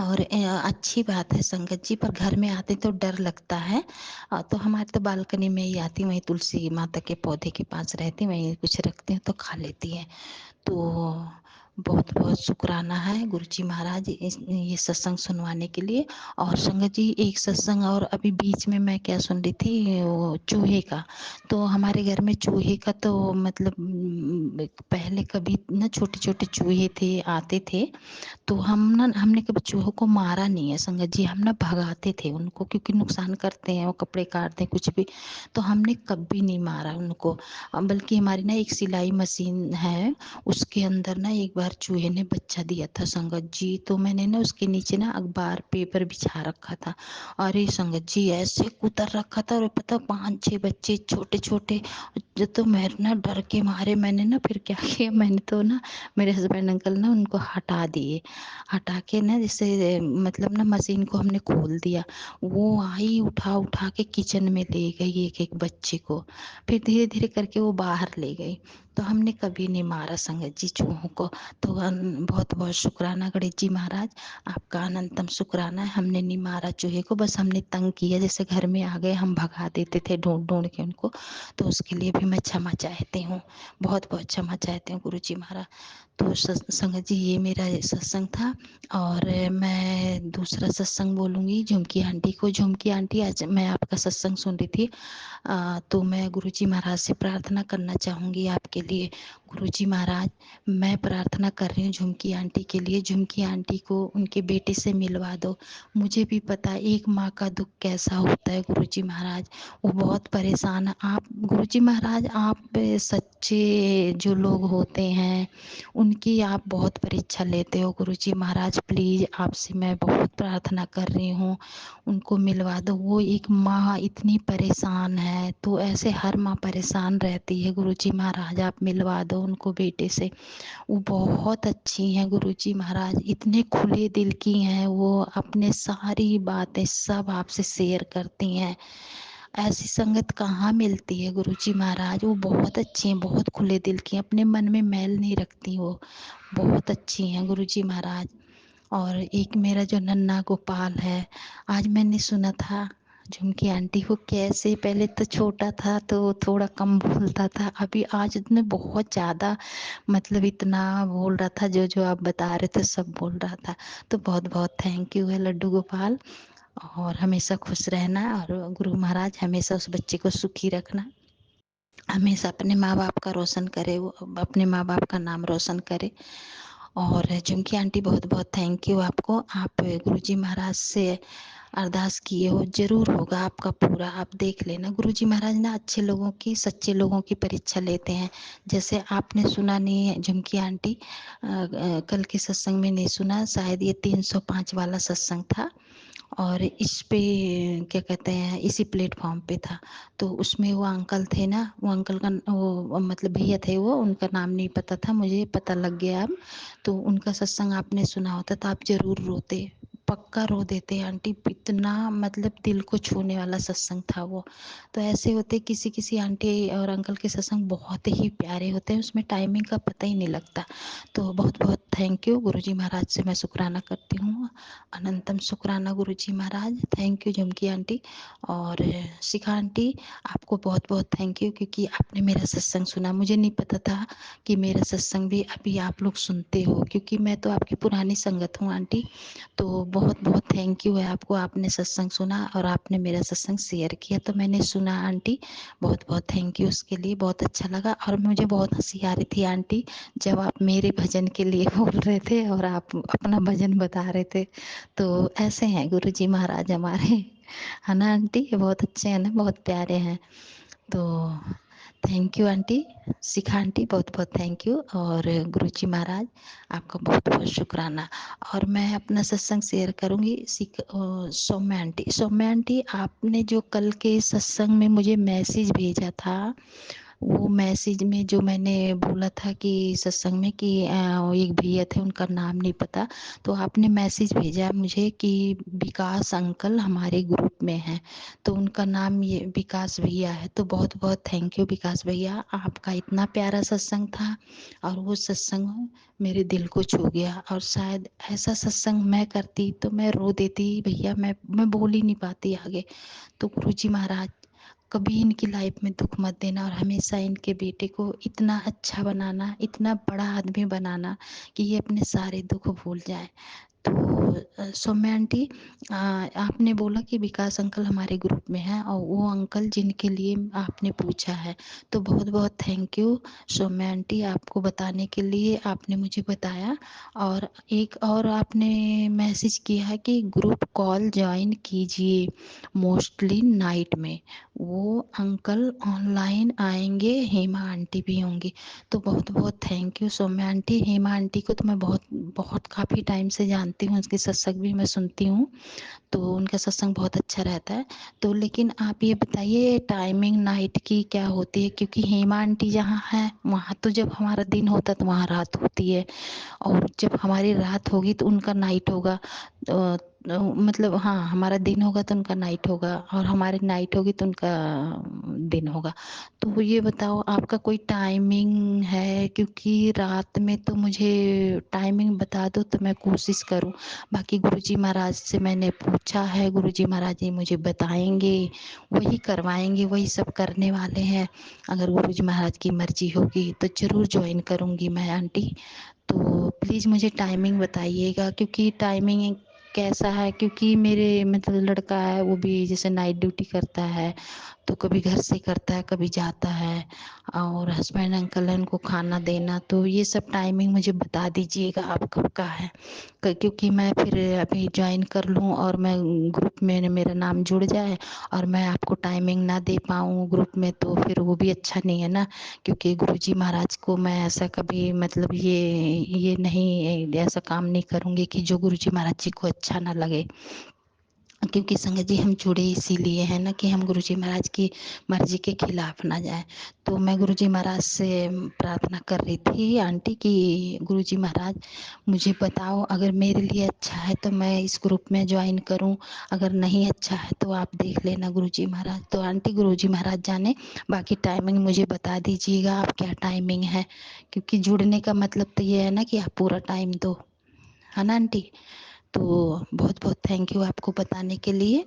Speaker 5: और अच्छी बात है संगत जी, पर घर में आते तो डर लगता है। तो हमारे तो बालकनी में ही आती, वहीं तुलसी माता के पौधे के पास रहती, वहीं कुछ रखती हूँ तो खा लेती है। तो बहुत बहुत शुक्राना है गुरुजी महाराज ये सत्संग सुनवाने के लिए। और संगत जी एक सत्संग और अभी बीच में मैं क्या सुन रही थी, वो चूहे का। तो हमारे घर में चूहे का तो मतलब पहले कभी ना छोटे छोटे चूहे थे, आते थे, तो हमने कभी चूहों को मारा नहीं है संगत जी, हम ना भगाते थे उनको, क्योंकि नुकसान करते हैं, वो कपड़े काटते हैं कुछ भी, तो हमने कभी नहीं मारा उनको। बल्कि हमारी ना एक सिलाई मशीन है, उसके अंदर ना एक बार भयंकर चूहे ने बच्चा दिया था संगत जी। तो मैंने ना उसके नीचे ना अखबार पेपर बिछा रखा था। अरे संगत जी ऐसे कुतर रखा था, और पता 5-6 बच्चे छोटे छोटे। जो तो मैं ना डर के मारे मैंने ना फिर क्या किया, मैंने तो ना मेरे हस्बैंड अंकल ना उनको हटा दिए। हटा के ना जैसे मतलब ना मशीन को हमने खोल दिया। वो आई उठा उठा के किचन में ले गई एक एक बच्चे को। फिर धीरे धीरे करके वो बाहर ले गई। तो हमने कभी नहीं मारा संगत जी चूहों को। तो बहुत बहुत शुक्राना गणेश जी महाराज, आपका अनंतम शुक्राना है। हमने नहीं मारा चूहे को, बस हमने तंग किया। जैसे घर में आ गए हम भगा देते थे ढूंढ ढूंढ के उनको। तो उसके लिए भी मैं क्षमा चाहती हूँ, बहुत बहुत क्षमा चाहती हूँ गुरु जी महाराज। तो संगत जी ये मेरा सत्संग था। और मैं दूसरा सत्संग बोलूँगी झुमकी आंटी को। झुमकी आंटी आज मैं आपका सत्संग सुन रही थी, तो मैं गुरुजी महाराज से प्रार्थना करना चाहूँगी आपके लिए। गुरुजी महाराज मैं प्रार्थना कर रही हूँ झुमकी आंटी के लिए। झुमकी आंटी को उनके बेटे से मिलवा दो। मुझे भी पता है एक माँ का दुख कैसा होता है गुरुजी महाराज, वो बहुत परेशान है। आप गुरुजी महाराज आप सच्चे जो लोग होते हैं उनकी आप बहुत परीक्षा लेते हो गुरुजी महाराज। प्लीज़ आपसे मैं बहुत प्रार्थना कर रही हूँ, उनको मिलवा दो। वो एक माँ इतनी परेशान है, तो ऐसे हर माँ परेशान रहती है गुरुजी महाराज, आप मिलवा दो उनको बेटे से। वो बहुत अच्छी हैं गुरुजी महाराज, इतने खुले दिल की हैं वो, अपने सारी बातें सब आपसे शेयर करती हैं। ऐसी संगत कहाँ मिलती है गुरुजी महाराज। वो बहुत अच्छी हैं, बहुत खुले दिल की हैं, अपने मन में मैल नहीं रखती, वो बहुत अच्छी हैं गुरुजी महाराज। और एक मेरा जो नन्हा गोपाल है, आज मैंने सुना था झुमकी आंटी को कैसे, पहले तो छोटा था तो थोड़ा कम बोलता था, अभी आज इतने बहुत ज़्यादा मतलब इतना बोल रहा था, जो जो आप बता रहे थे सब बोल रहा था। तो बहुत बहुत थैंक यू है लड्डू गोपाल, और हमेशा खुश रहना, और गुरु महाराज हमेशा उस बच्चे को सुखी रखना, हमेशा अपने माँ बाप का रोशन करे, वो अपने माँ बाप का नाम रोशन करे। और झुमकी आंटी बहुत बहुत थैंक यू आपको। आप गुरुजी महाराज से अरदास किए हो, जरूर होगा आपका पूरा, आप देख लेना। गुरुजी महाराज ना अच्छे लोगों की, सच्चे लोगों की परीक्षा लेते हैं। जैसे आपने सुना नहीं है झुमकी आंटी, कल के सत्संग में नहीं सुना, शायद ये 305 वाला सत्संग था, और इस पे क्या कहते हैं इसी प्लेटफॉर्म पे था। तो उसमें वो अंकल थे ना, वो अंकल का वो मतलब भैया थे, वो उनका नाम नहीं पता था, मुझे पता लग गया अब। तो उनका सत्संग आपने सुना होता तो आप जरूर रोते, पक्का रो देते आंटी, इतना मतलब दिल को छूने वाला सत्संग था वो। तो ऐसे होते किसी किसी आंटी और अंकल के सत्संग बहुत ही प्यारे होते हैं, उसमें टाइमिंग का पता ही नहीं लगता। तो बहुत बहुत थैंक यू गुरुजी महाराज से मैं शुक्राना करती हूँ, अनंतम शुक्राना गुरुजी महाराज। Thank you Jhumki aunty. और शिखा आंटी आपको बहुत बहुत थैंक यू, क्योंकि आपने मेरा सत्संग सुना। मुझे नहीं पता था कि मेरा सत्संग भी अभी आप लोग सुनते हो, क्योंकि मैं तो आपकी पुरानी संगत हूँ आंटी। तो बहुत बहुत थैंक यू है आपको, आपने सत्संग सुना और आपने मेरा सत्संग शेयर किया, तो मैंने सुना आंटी, बहुत बहुत थैंक यू उसके लिए, बहुत अच्छा लगा। और मुझे बहुत हंसी आ रही थी आंटी जब आप मेरे भजन के लिए बोल रहे थे और आप अपना भजन बता रहे थे। तो ऐसे हैं गुरुजी महाराज हमारे, है ना आंटी, ये बहुत अच्छे हैं ना, बहुत प्यारे हैं। तो thank you aunty, Shikha aunty बहुत बहुत थैंक यू। और गुरुजी महाराज आपका बहुत बहुत शुक्राना। और मैं अपना सत्संग शेयर करूंगी सौम्या आंटी आपने जो कल के सत्संग में मुझे मैसेज भेजा था, वो मैसेज में जो मैंने बोला था कि सत्संग में कि वो एक भैया थे उनका नाम नहीं पता, तो आपने मैसेज भेजा मुझे कि विकास अंकल हमारे ग्रुप में हैं, तो उनका नाम ये विकास भैया है। तो बहुत बहुत थैंक यू विकास भैया, आपका इतना प्यारा सत्संग था, और वो सत्संग मेरे दिल को छू गया। और शायद ऐसा सत्संग मैं करती तो मैं रो देती भैया, मैं बोल ही नहीं पाती आगे। तो गुरुजी महाराज कभी इनकी लाइफ में दुख मत देना, और हमेशा इनके बेटे को इतना अच्छा बनाना, इतना बड़ा आदमी बनाना कि ये अपने सारे दुख भूल जाए। तो सौम्या आंटी, आपने बोला कि विकास अंकल हमारे ग्रुप में हैं और वो अंकल जिनके लिए आपने पूछा है, तो बहुत बहुत थैंक यू सौम्या आंटी, आपको बताने के लिए। आपने मुझे बताया। और एक और आपने मैसेज किया है कि ग्रुप कॉल ज्वाइन कीजिए, मोस्टली नाइट में वो अंकल ऑनलाइन आएंगे, हेमा आंटी भी होंगी। तो बहुत बहुत thank you Saumya aunty. Hema aunty को तो मैं बहुत बहुत काफ़ी टाइम से जानती हूँ, उसके सत्संग भी मैं सुनती हूँ, तो उनका सत्संग बहुत अच्छा रहता है। तो लेकिन आप ये बताइए टाइमिंग नाइट की क्या होती है, क्योंकि हेमा आंटी जहाँ है वहाँ तो जब हमारा दिन होता है तो वहाँ रात होती है, और जब हमारी रात होगी तो उनका नाइट होगा। मतलब हाँ, हमारा दिन होगा तो उनका नाइट होगा, और हमारी नाइट होगी तो उनका दिन होगा। तो ये बताओ आपका कोई टाइमिंग है, क्योंकि रात में तो मुझे टाइमिंग बता दो तो मैं कोशिश करूं। बाकी गुरुजी महाराज से मैंने पूछा है, गुरुजी महाराज जी मुझे बताएंगे, वही करवाएंगे, वही सब करने वाले हैं। अगर गुरुजी महाराज की मर्जी होगी तो जरूर ज्वाइन करूंगी मैं आंटी। तो प्लीज़ मुझे टाइमिंग बताइएगा, क्योंकि टाइमिंग कैसा है, क्योंकि मेरे मतलब लड़का है वो भी जैसे नाइट ड्यूटी करता है, तो कभी घर से करता है कभी जाता है, और हस्बैंड अंकल है उनको खाना देना, तो ये सब टाइमिंग मुझे बता दीजिएगा आप कब का है, क्योंकि मैं फिर अभी ज्वाइन कर लूँ और मैं ग्रुप में मेरा नाम जुड़ जाए और मैं आपको टाइमिंग ना दे पाऊँ ग्रुप में, तो फिर वो भी अच्छा नहीं है ना। क्योंकि गुरुजी महाराज को मैं ऐसा कभी मतलब ये नहीं, ऐसा काम नहीं करूँगी कि जो गुरुजी महाराज जी को अच्छा ना लगे। क्योंकि संगत जी हम जुड़े इसीलिए हैं ना कि हम गुरुजी महाराज की मर्जी के खिलाफ ना जाए। तो मैं गुरुजी महाराज से प्रार्थना कर रही थी आंटी कि गुरुजी महाराज मुझे बताओ, अगर मेरे लिए अच्छा है तो मैं इस ग्रुप में ज्वाइन करूं, अगर नहीं अच्छा है तो आप देख लेना गुरुजी महाराज। तो आंटी गुरुजी महाराज जाने, बाकी टाइमिंग मुझे बता दीजिएगा आप क्या टाइमिंग है, क्योंकि जुड़ने का मतलब तो ये है ना कि आप पूरा टाइम दो, है ना आंटी। तो बहुत बहुत थैंक यू आपको बताने के लिए।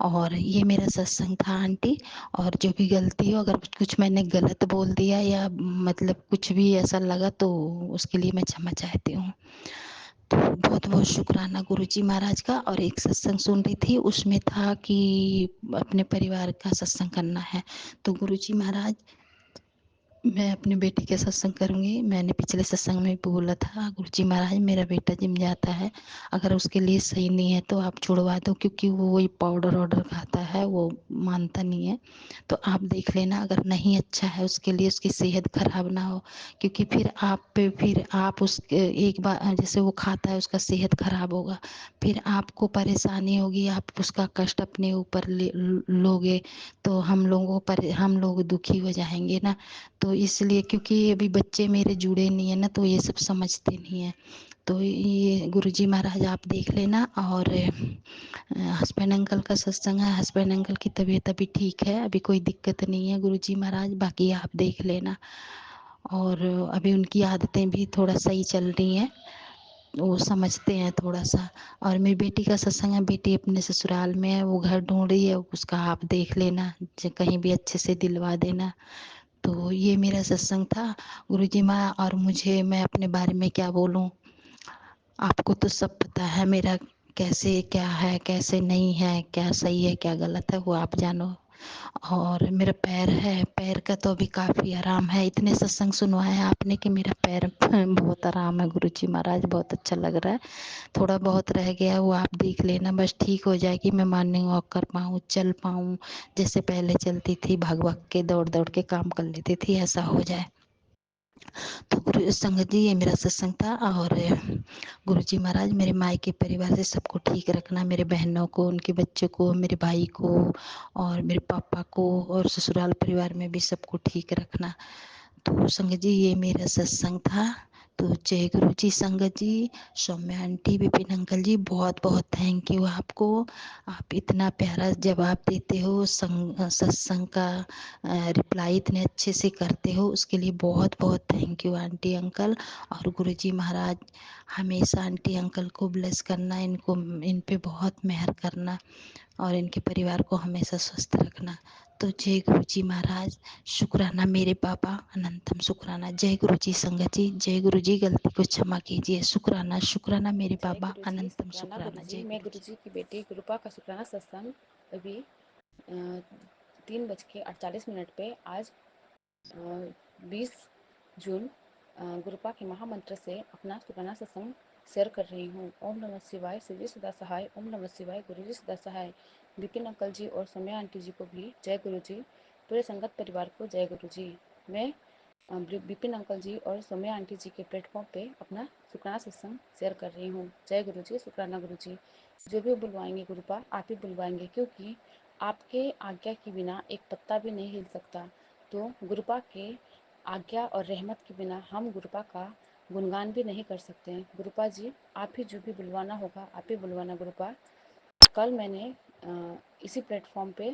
Speaker 5: और ये मेरा सत्संग था आंटी, और जो भी गलती हो, अगर कुछ मैंने गलत बोल दिया या मतलब कुछ भी ऐसा लगा तो उसके लिए मैं क्षमा चाहती हूँ। तो बहुत बहुत शुक्राना गुरुजी महाराज का। और एक सत्संग सुन रही थी, उसमें था कि अपने परिवार का सत्संग करना है, तो गुरुजी महाराज मैं अपने बेटे के सत्संग करूँगी। मैंने पिछले सत्संग में भी बोला था, गुरुजी महाराज मेरा बेटा जिम जाता है, अगर उसके लिए सही नहीं है तो आप छुड़वा दो, क्योंकि वो वही पाउडर ऑर्डर खाता है, वो मानता नहीं है। तो आप देख लेना, अगर नहीं अच्छा है उसके लिए, उसकी सेहत खराब ना हो, क्योंकि फिर आप उसके एक बार जैसे वो खाता है उसका सेहत खराब होगा, फिर आपको परेशानी होगी, आप उसका कष्ट अपने ऊपर लोगे, तो हम लोग दुखी हो जाएंगे ना। तो इसलिए, क्योंकि अभी बच्चे मेरे जुड़े नहीं है ना, तो ये सब समझते नहीं है। तो ये गुरुजी महाराज आप देख लेना। और हस्बैंड अंकल का सत्संग है, हस्बैंड अंकल की तबीयत अभी ठीक है, अभी कोई दिक्कत नहीं है गुरुजी महाराज, बाकी आप देख लेना। और अभी उनकी आदतें भी थोड़ा सही चल रही हैं, वो समझते हैं थोड़ा सा। और मेरी बेटी का सत्संग है, बेटी अपने ससुराल में है, वो घर ढूंढ रही है, उसका आप देख लेना, कहीं भी अच्छे से दिलवा देना। तो ये मेरा सत्संग था गुरुजी माँ। और मैं अपने बारे में क्या बोलूँ, आपको तो सब पता है मेरा कैसे क्या है, कैसे नहीं है, क्या सही है क्या गलत है, वो आप जानो। और मेरा पैर है, पैर का तो अभी काफ़ी आराम है, इतने सत्संग सुनवाए आपने कि मेरा पैर बहुत आराम है गुरुजी महाराज, बहुत अच्छा लग रहा है। थोड़ा बहुत रह गया वो आप देख लेना, बस ठीक हो जाएगी, मैं मॉर्निंग वॉक कर पाऊँ, चल पाऊँ, जैसे पहले चलती थी, भाग भाग के दौड़ दौड़ के काम कर लेती थी, ऐसा हो जाए। तो गुरु संगत जी ये मेरा सत्संग था। और गुरुजी महाराज मेरे मायके परिवार से सबको ठीक रखना, मेरे बहनों को, उनके बच्चों को, मेरे भाई को, और मेरे पापा को, और ससुराल परिवार में भी सबको ठीक रखना। तो संगत जी ये मेरा सत्संग था। तो जय गुरु जी संगत जी। सौम्या आंटी, विपिन अंकल जी, बहुत बहुत थैंक यू आपको, आप इतना प्यारा जवाब देते हो, सत्संग का रिप्लाई इतने अच्छे से करते हो, उसके लिए बहुत बहुत थैंक यू आंटी अंकल। और गुरुजी महाराज हमेशा आंटी अंकल को ब्लेस करना, इन पे बहुत मेहर करना, और इनके परिवार को हमेशा स्वस्थ रखना। तो जय गुरु जी महाराज, शुक्राना मेरे बाबा, अनंतम शुक्राना। जय गुरु जी संगत जी, जय गुरु जी, गलती को क्षमा कीजिए। शुक्राना शुक्राना मेरे
Speaker 3: जय
Speaker 5: बाबा,
Speaker 3: गुरु जी,
Speaker 5: अनंतम
Speaker 3: शुक्राना गुरु
Speaker 5: शुक्राना।
Speaker 3: जी।
Speaker 5: जय
Speaker 3: मैं
Speaker 5: गुरु
Speaker 3: गुरु
Speaker 5: जी।
Speaker 3: जी की बेटी गुरुपा का शुक्राना सत्संग अभी 3:48 पे आज 20 जून गुरुपा के महामंत्र से अपना शुक्राना सत्संग शेयर कर रही हूँ। ओम नमः शिवाय, श्री जी सदा सहाय। ओम नमः शिवाय, गुरु जी सदा सहाय। विपिन अंकल जी और सौम्या आंटी जी को भी जय गुरु जी। पूरे संगत परिवार को जय गुरु जी। मैं विपिन अंकल जी और सौम्या आंटी जी के प्लेटफॉर्म पे अपना शुक्राना सत्संग शेयर कर रही हूँ। जय गुरु जी, शुक्राना गुरु जी। जो भी बुलवाएंगे गुरुपा, आप ही बुलवाएंगे, क्योंकि आपके आज्ञा के बिना एक पत्ता भी नहीं हिल सकता। तो गुरुपा के आज्ञा और रहमत के बिना हम गुरुपा का गुणगान भी नहीं कर सकते हैं। गुरुपा जी, आप ही जो भी बुलवाना होगा आप ही बुलवाना गुरुपा। कल मैंने इसी प्लेटफॉर्म पे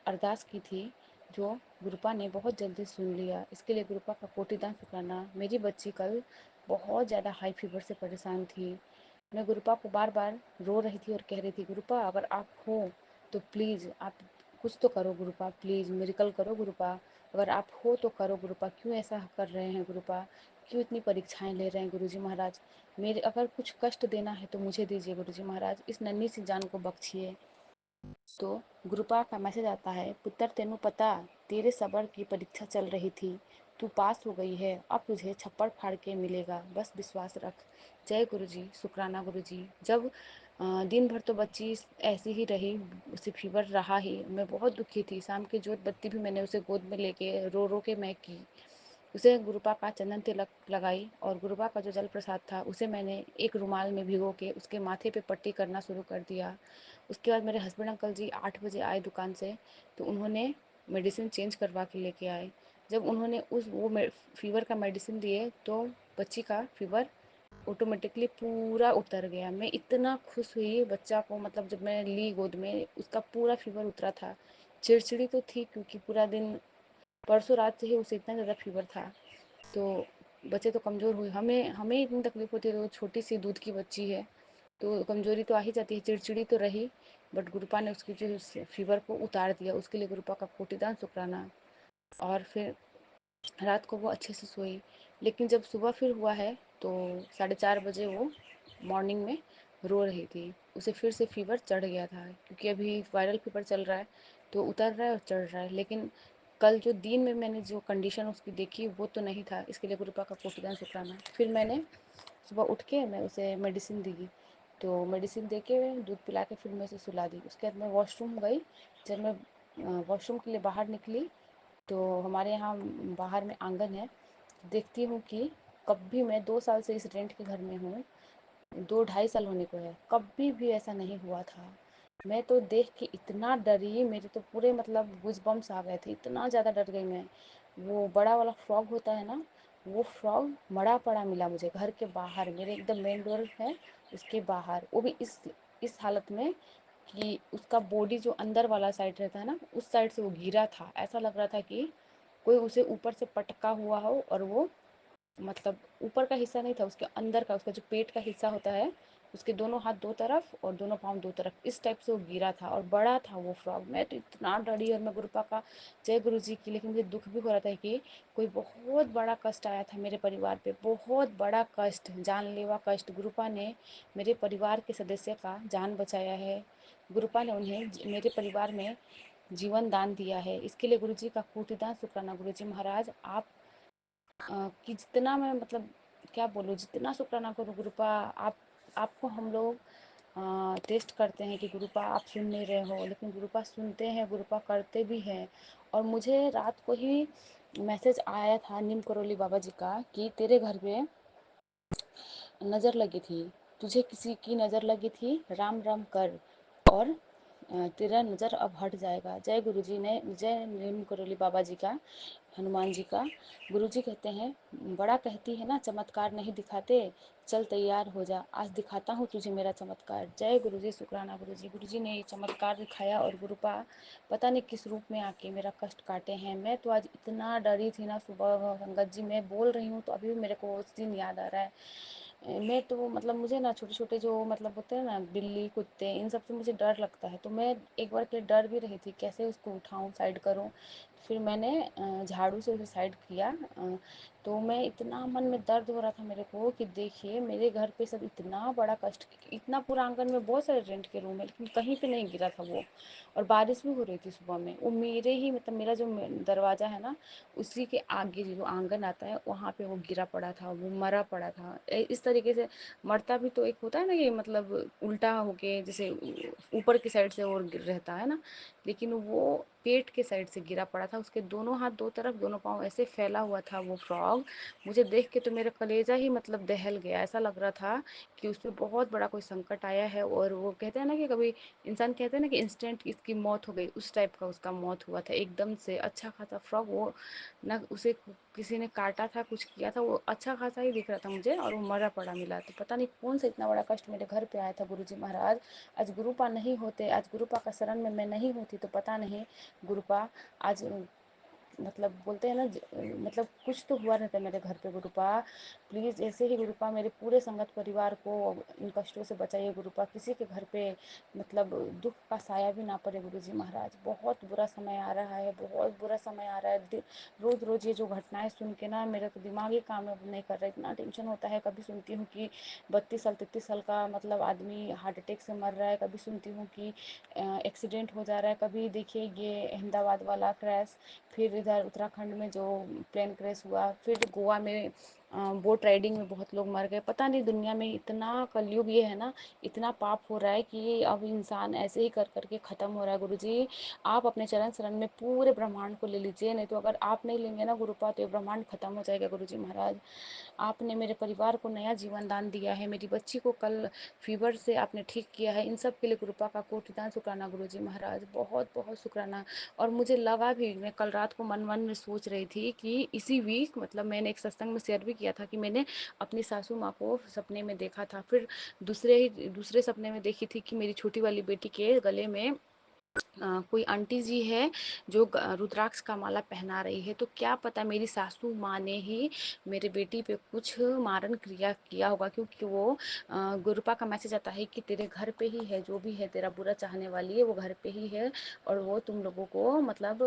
Speaker 3: अरदास की थी, जो गुरुपा ने बहुत जल्दी सुन लिया। इसके लिए गुरुपा का कोटिदान शुक्राना। मेरी बच्ची कल बहुत ज़्यादा हाई फीवर से परेशान थी। मैं गुरुपा को बार बार रो रही थी और कह रही थी, गुरुपा अगर आप हो तो प्लीज़ आप कुछ तो करो गुरुपा, प्लीज़ मिरेकल करो गुरुपा, अगर आप हो तो करो गुरुपा। क्यों ऐसा कर रहे हैं गुरुपा, क्यों इतनी परीक्षाएं ले रहे हैं गुरुजी महाराज। मेरे अगर कुछ कष्ट देना है तो मुझे दीजिए गुरुजी महाराज, इस नन्ही सी जान को बख्शिए। तो गुरुपा का मैसेज आता है, पुत्र तेनू पता तेरे सबर की परीक्षा चल रही थी, तू पास हो गई है, अब तुझे छप्पड़ फाड़ के मिलेगा, बस विश्वास रख। जय गुरु जी, शुक्राना गुरु जी। जब दिन भर तो बच्ची ऐसी ही रही, उसे फीवर रहा ही, मैं बहुत दुखी थी। शाम की जोत बत्ती भी मैंने उसे गोद में लेके रो रो के मैं की। उसे गुरुपा का चंदन तिलक लगाई और गुरुपा का जो जल प्रसाद था उसे मैंने एक रुमाल में भिगो के उसके माथे पे पट्टी करना शुरू कर दिया। उसके बाद मेरे हस्बैंड अंकल जी 8 बजे आए दुकान से, तो उन्होंने मेडिसिन चेंज करवा के लेके आए। जब उन्होंने फीवर का मेडिसिन दिए तो बच्ची का फीवर ऑटोमेटिकली पूरा उतर गया। मैं इतना खुश हुई बच्चा को, मतलब जब मैं ली गोद में उसका पूरा फीवर उतरा था। चिड़चिड़ी तो थी क्योंकि पूरा दिन परसों रात से ही उसे इतना ज़्यादा फीवर था। तो बच्चे तो कमज़ोर हुए, हमें हमें इतनी तकलीफ होती है, तो छोटी सी दूध की बच्ची है तो कमज़ोरी तो आ ही जाती है। चिड़चिड़ी तो रही, बट गुरुपा ने उसकी जो फीवर को उतार दिया, उसके लिए गुरुपा का कोटिदान शुक्राना। और फिर रात को वो अच्छे से सोई। लेकिन जब सुबह फिर हुआ है तो 4:30 बजे वो मॉर्निंग में रो रही थी। उसे फिर से फीवर चढ़ गया था, क्योंकि अभी वायरल फीवर चल रहा है तो उतर रहा है और चढ़ रहा है। लेकिन कल जो दिन में मैंने जो कंडीशन उसकी देखी वो तो नहीं था, इसके लिए गुरुपा का कोटिदान शुक्राना। फिर मैंने सुबह उठ के मैं उसे मेडिसिन दी, तो मेडिसिन दे के दूध पिला के फिर मैं उसे सुला दी। उसके बाद मैं वॉशरूम गई। जब मैं वॉशरूम के लिए बाहर निकली तो हमारे यहाँ बाहर में आंगन है, देखती हूँ कि कभी, मैं 2 साल से इस रेंट के घर में हूँ, 2 ढाई साल होने को है, कभी भी ऐसा नहीं हुआ था। मैं तो देख के इतना डरी, मेरे तो पूरे मतलब गूज़बम्प्स आ गए थे, इतना ज़्यादा डर गई मैं। वो बड़ा वाला फ्रॉग होता है ना, वो फ्रॉग मरा पड़ा मिला मुझे घर के बाहर, मेरे एकदम मेन डोर है उसके बाहर, वो भी इस हालत में कि उसका बॉडी जो अंदर वाला साइड रहता है ना, उस साइड से वो गिरा था। ऐसा लग रहा था कि कोई उसे ऊपर से पटका हुआ हो, और वो मतलब ऊपर का हिस्सा नहीं था, उसके अंदर का, उसका जो पेट का हिस्सा होता है, उसके दोनों हाथ दो तरफ और दोनों पाँव दो तरफ, इस टाइप से वो गिरा था और बड़ा था वो फ्रॉग। मैं तो इतना डरी, और मैं गुरुपा का जय गुरु जी की, लेकिन मुझे दुख भी हो रहा था कि कोई बहुत बड़ा कष्ट आया था मेरे परिवार पे, बहुत बड़ा कष्ट, जानलेवा कष्ट। गुरुपा ने मेरे परिवार के सदस्य का जान बचाया है। गुरुपा ने उन्हें मेरे परिवार में जीवन दान दिया है। इसके लिए गुरु जी का कोटिदान शुक्राना। गुरु जी महाराज, आप कि जितना मैं मतलब क्या बोलूँ, जितना शुक्राना करूँ गुरुपा, आपको हम लोग टेस्ट करते हैं कि गुरुपा आप सुन नहीं रहे हो, लेकिन गुरुपा सुनते हैं, गुरुपा करते भी हैं। और मुझे रात को ही मैसेज आया था नीम करोली बाबा जी का कि तेरे घर में नज़र लगी थी, तुझे किसी की नज़र लगी थी, राम राम कर और तेरा नज़र अब हट जाएगा। जय गुरु जी ने, जय नीम करोली बाबा जी का, हनुमान जी का। गुरु जी कहते हैं, बड़ा कहती है ना चमत्कार नहीं दिखाते, चल तैयार हो जा, आज दिखाता हूँ तुझे मेरा चमत्कार। जय गुरु जी, शुक्राना गुरु जी। गुरु जी ने ये चमत्कार दिखाया और गुरुपा पता नहीं किस रूप में आके मेरा कष्ट काटे हैं। मैं तो आज इतना डरी थी ना, सुबह संगत जी मैं बोल रही हूँ तो अभी भी मेरे को उस दिन याद आ रहा है।
Speaker 6: मैं तो मतलब मुझे ना छोटे-छोटे जो मतलब होते हैं ना बिल्ली, कुत्ते, इन सब से मुझे डर लगता है। तो मैं एक बार के लिए डर भी रही थी, कैसे उसको उठाऊँ, साइड करूँ। फिर मैंने झाड़ू से उसे साइड किया। तो मैं इतना मन में दर्द हो रहा था मेरे को कि देखिए मेरे घर पे सब इतना बड़ा कष्ट, इतना पूरा आंगन में बहुत सारे रेंट के रूम है, लेकिन कहीं पे नहीं गिरा था वो। और बारिश भी हो रही थी सुबह में। वो मेरे ही मतलब मेरा जो दरवाज़ा है ना, उसी के आगे जो आंगन आता है वहाँ पे वो गिरा पड़ा था, वो मरा पड़ा था। इस तरीके से मरता भी तो एक होता है ना कि मतलब उल्टा होके, जैसे ऊपर की साइड से और गिर रहता है ना, लेकिन वो पेट के साइड से गिरा पड़ा था। उसके दोनों हाथ दो तरफ, दोनों पाँव ऐसे फैला हुआ था वो फ्रॉग। मुझे देख के तो मेरा कलेजा ही मतलब दहल गया। ऐसा लग रहा था कि उस पे बहुत बड़ा कोई संकट आया है। और वो कहते हैं ना कि कभी इंसान कहते हैं ना कि इंस्टेंट इसकी मौत हो गई, उस टाइप का उसका मौत हुआ था एकदम से। अच्छा खासा फ्रॉग वो, ना उसे किसी ने काटा था, कुछ किया था, वो अच्छा खासा ही दिख रहा था मुझे, और वो मरा पड़ा मिला। तो पता नहीं कौन सा इतना बड़ा कष्ट मेरे घर पे आया था गुरुजी महाराज। आज गुरुपा नहीं होते, आज गुरुपा का शरण में मैं नहीं होती, तो पता नहीं गुरुपा आज मतलब बोलते हैं ना मतलब कुछ तो हुआ रहता है मेरे घर पे। गुरुपा प्लीज़ ऐसे ही गुरुपा मेरे पूरे संगत परिवार को इन कष्टों से बचाइए गुरुपा। किसी के घर पे मतलब दुख का साया भी ना पड़े गुरुजी महाराज। बहुत बुरा समय आ रहा है, बहुत बुरा समय आ रहा है। रोज़ रोज़ ये जो घटनाएं सुन के ना मेरा तो दिमाग ही काम नहीं कर रहा है। इतना टेंशन होता है। कभी सुनती हूँ कि 32 साल 33 साल का मतलब आदमी हार्ट अटैक से मर रहा है, कभी सुनती हूँ कि एक्सीडेंट हो जा रहा है, कभी देखिए ये अहमदाबाद वाला क्रैश, फिर इधर उत्तराखंड में जो प्लेन क्रैश हुआ, फिर गोवा में बोट राइडिंग में बहुत लोग मर गए। पता नहीं दुनिया में इतना कलयुग ये है ना, इतना पाप हो रहा है कि अब इंसान ऐसे ही कर करके ख़त्म हो रहा है। गुरुजी आप अपने चरण शरण में पूरे ब्रह्मांड को ले लीजिए, नहीं तो अगर आप नहीं लेंगे ना गुरुपा, तो ये ब्रह्मांड खत्म हो जाएगा गुरुजी महाराज। आपने मेरे परिवार को नया जीवन दान दिया है, मेरी बच्ची को कल फीवर से आपने ठीक किया है। इन सब के लिए गुरुपा का कोटिदान शुक्राना गुरुजी महाराज, बहुत बहुत शुक्राना। और मुझे लगा भी, मैं कल रात को मन मन में सोच रही थी कि इसी वीक मतलब मैंने एक सत्संग में शेयर भी किया था कि मैंने अपनी सासू माँ को सपने में देखा था। फिर दूसरे सपने में देखी थी कि मेरी छोटी वाली बेटी के गले में कोई आंटी जी है जो रुद्राक्ष का माला पहना रही है। तो क्या पता मेरी सासू माँ ने ही मेरे बेटी पे कुछ मारण क्रिया किया होगा, क्योंकि वो गुरुपा का मैसेज आता है कि तेरे घर पे ही है, जो भी है तेरा बुरा चाहने वाली है वो घर पे ही है, और वो तुम लोगों को मतलब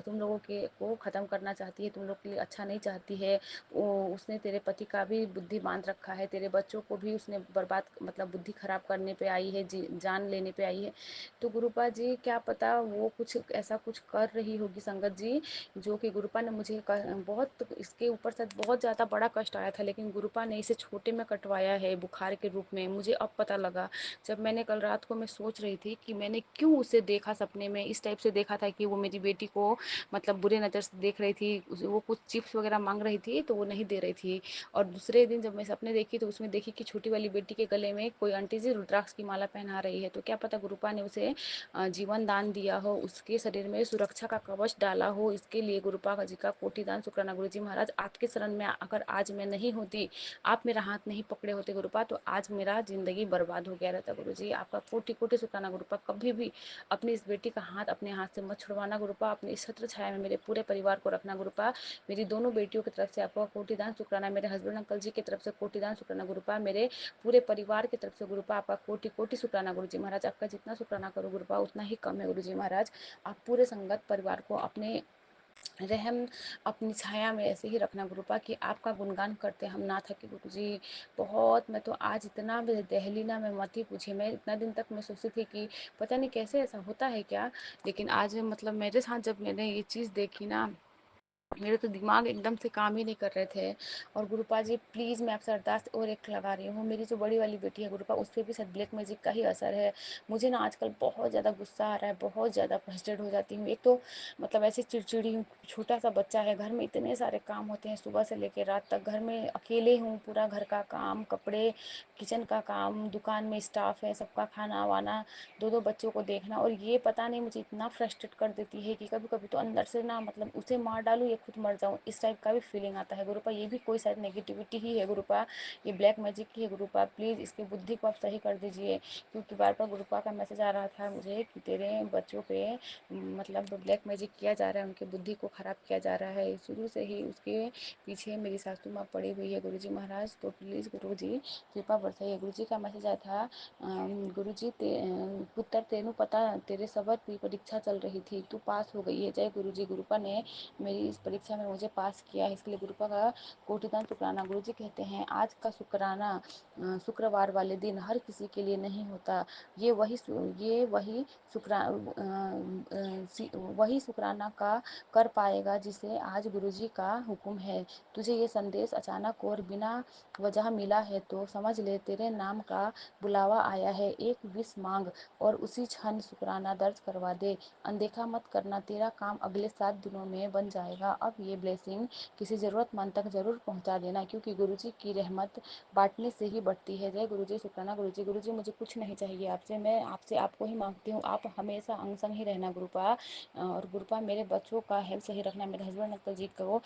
Speaker 6: तुम लोगों के को ख़त्म करना चाहती है, तुम लोग के लिए अच्छा नहीं चाहती है। वो उसने तेरे पति का भी बुद्धि बांध रखा है, तेरे बच्चों को भी उसने बर्बाद मतलब बुद्धि खराब करने पे आई है, जान लेने पे आई है। तो गुरुपा जी क्या पता वो कुछ ऐसा कुछ कर रही होगी संगत जी, जो कि गुरुपा ने मुझे बहुत इसके ऊपर से बहुत ज़्यादा बड़ा कष्ट आया था, लेकिन गुरुपा ने इसे छोटे में कटवाया है बुखार के रूप में। मुझे अब पता लगा, जब मैंने कल रात को मैं सोच रही थी कि मैंने क्यों उसे देखा सपने में, इस टाइप से देखा था कि वो मेरी बेटी को मतलब बुरे नज़र से देख रही थी। वो कुछ चिप्स वगैरह मांग रही थी तो वो नहीं दे रही थी। और दूसरे दिन जब मैं सपने देखी तो उसमें देखी कि छोटी वाली बेटी के गले में कोई आंटी जी रुद्राक्ष की माला पहना रही है। तो क्या पता गुरुपा ने उसे जीवन दान दिया हो, उसके शरीर में सुरक्षा का कवच डाला हो। इसके लिए गुरुपा जी का कोटिदान शुक्राना। गुरु जी महाराज आपके शरण में अगर आज मैं नहीं होती, आप मेरा हाथ नहीं पकड़े होते गुरुपा, तो आज मेरा जिंदगी बर्बाद हो गया रहता। गुरु जी आपका कोटि कोटि शुक्राना गुरुपा। कभी भी अपनी इस बेटी का हाथ अपने हाथ से मत छुड़वाना गुरुपा। अपनी इस छत्र छाया में मेरे पूरे परिवार को रखना गुरुपा। मेरी दोनों बेटियों की तरफ से आपका कोटिदान शुक्राना, मेरे हस्बैंड अंकल जी की तरफ से कोटिदान शुक्राना गुरुपा, मेरे पूरे परिवार की तरफ से गुरुपा आपका कोटि कोटि शुक्राना। गुरु जी महाराज आपका जितना शुक्राना करो गुरुपा उतना ही कम है। गुरु जी महाराज आप पूरे संगत परिवार को अपने रहम अपनी छाया में ऐसे ही रखना गुरुपा कि आपका गुणगान करते हम ना थके गुरु जी। बहुत मैं तो आज इतना दहली ना मैं मत ही पूछे। मैं इतना दिन तक मैं सोचती थी कि पता नहीं कैसे ऐसा होता है क्या, लेकिन आज मतलब मेरे साथ जब मैंने ये चीज़ देखी ना, मेरे तो दिमाग एकदम से काम ही नहीं कर रहे थे। और गुरुपा जी प्लीज़ मैं आपसे अरदास और एक लगा रही हूँ, मेरी जो बड़ी वाली बेटी है गुरुपा, उस पर भी शायद ब्लैक मैजिक का ही असर है। मुझे ना आजकल बहुत ज़्यादा गुस्सा आ रहा है, बहुत ज़्यादा फ्रस्ट्रेट हो जाती हूँ। एक तो मतलब ऐसी चिड़चिड़ी हूँ, छोटा सा बच्चा है, घर में इतने सारे काम होते हैं सुबह से लेकर रात तक, घर में अकेले हूँ, पूरा घर का काम, कपड़े, किचन का काम, दुकान में स्टाफ है, सबका खाना वाना, दो दो बच्चों को देखना। और ये पता नहीं मुझे इतना फ्रस्ट्रेट कर देती है कि कभी कभी तो अंदर से ना मतलब उसे मार डालूँ ये खुद मर जाऊँ, इस टाइप का भी फीलिंग आता है गुरुपा। ये भी कोई शायद नेगेटिविटी ही है गुरुपा, ये ब्लैक मैजिक ही है गुरुपा। प्लीज़ इसकी बुद्धि को आप सही कर दीजिए, क्योंकि बार बार गुरुपा का मैसेज आ रहा था मुझे कि तेरे बच्चों पे मतलब ब्लैक मैजिक किया जा रहा है, उनकी बुद्धि को ख़राब किया जा रहा है। शुरू से ही उसके पीछे मेरी सासू माँ पड़ी हुई है गुरुजी महाराज। तो प्लीज़ गुरुजी कृपा बरसाइए। गुरुजी का मैसेज आया था, गुरुजी पुत्र तेनू पता तेरे सबर की परीक्षा चल रही थी, तू पास हो गई है। जय गुरुजी, गुरुपा ने मेरी इस परीक्षा में मुझे पास किया है, इसके लिए गुरुपा का कोटिदान शुक्राना। गुरुजी कहते हैं आज का शुक्राना शुक्रवार वाले दिन हर किसी के लिए नहीं होता। ये वही शुक्राना का कर पाएगा जिसे आज गुरुजी का हुक्म है। तुझे ये संदेश अचानक और बिना वजह मिला है तो समझ ले तेरे नाम का बुलावा आया है। एक विश मांग और उसी क्षण शुक्राना दर्ज करवा दे। अनदेखा मत करना, तेरा काम अगले 7 दिनों में बन जाएगा। अब ये ब्लेसिंग किसी ज़रूरतमंद तक ज़रूर पहुंचा देना, क्योंकि गुरुजी की रहमत बांटने से ही बढ़ती है। जय गुरुजी शुक्राना। गुरुजी, गुरुजी मुझे कुछ नहीं चाहिए आपसे, मैं आपसे आपको ही मांगती हूँ। आप हमेशा अंग संग ही रहना गुरुपा। और गुरुपा मेरे बच्चों का हेल्थ सही रखना, मेरे हस्बैंड अंकल जी को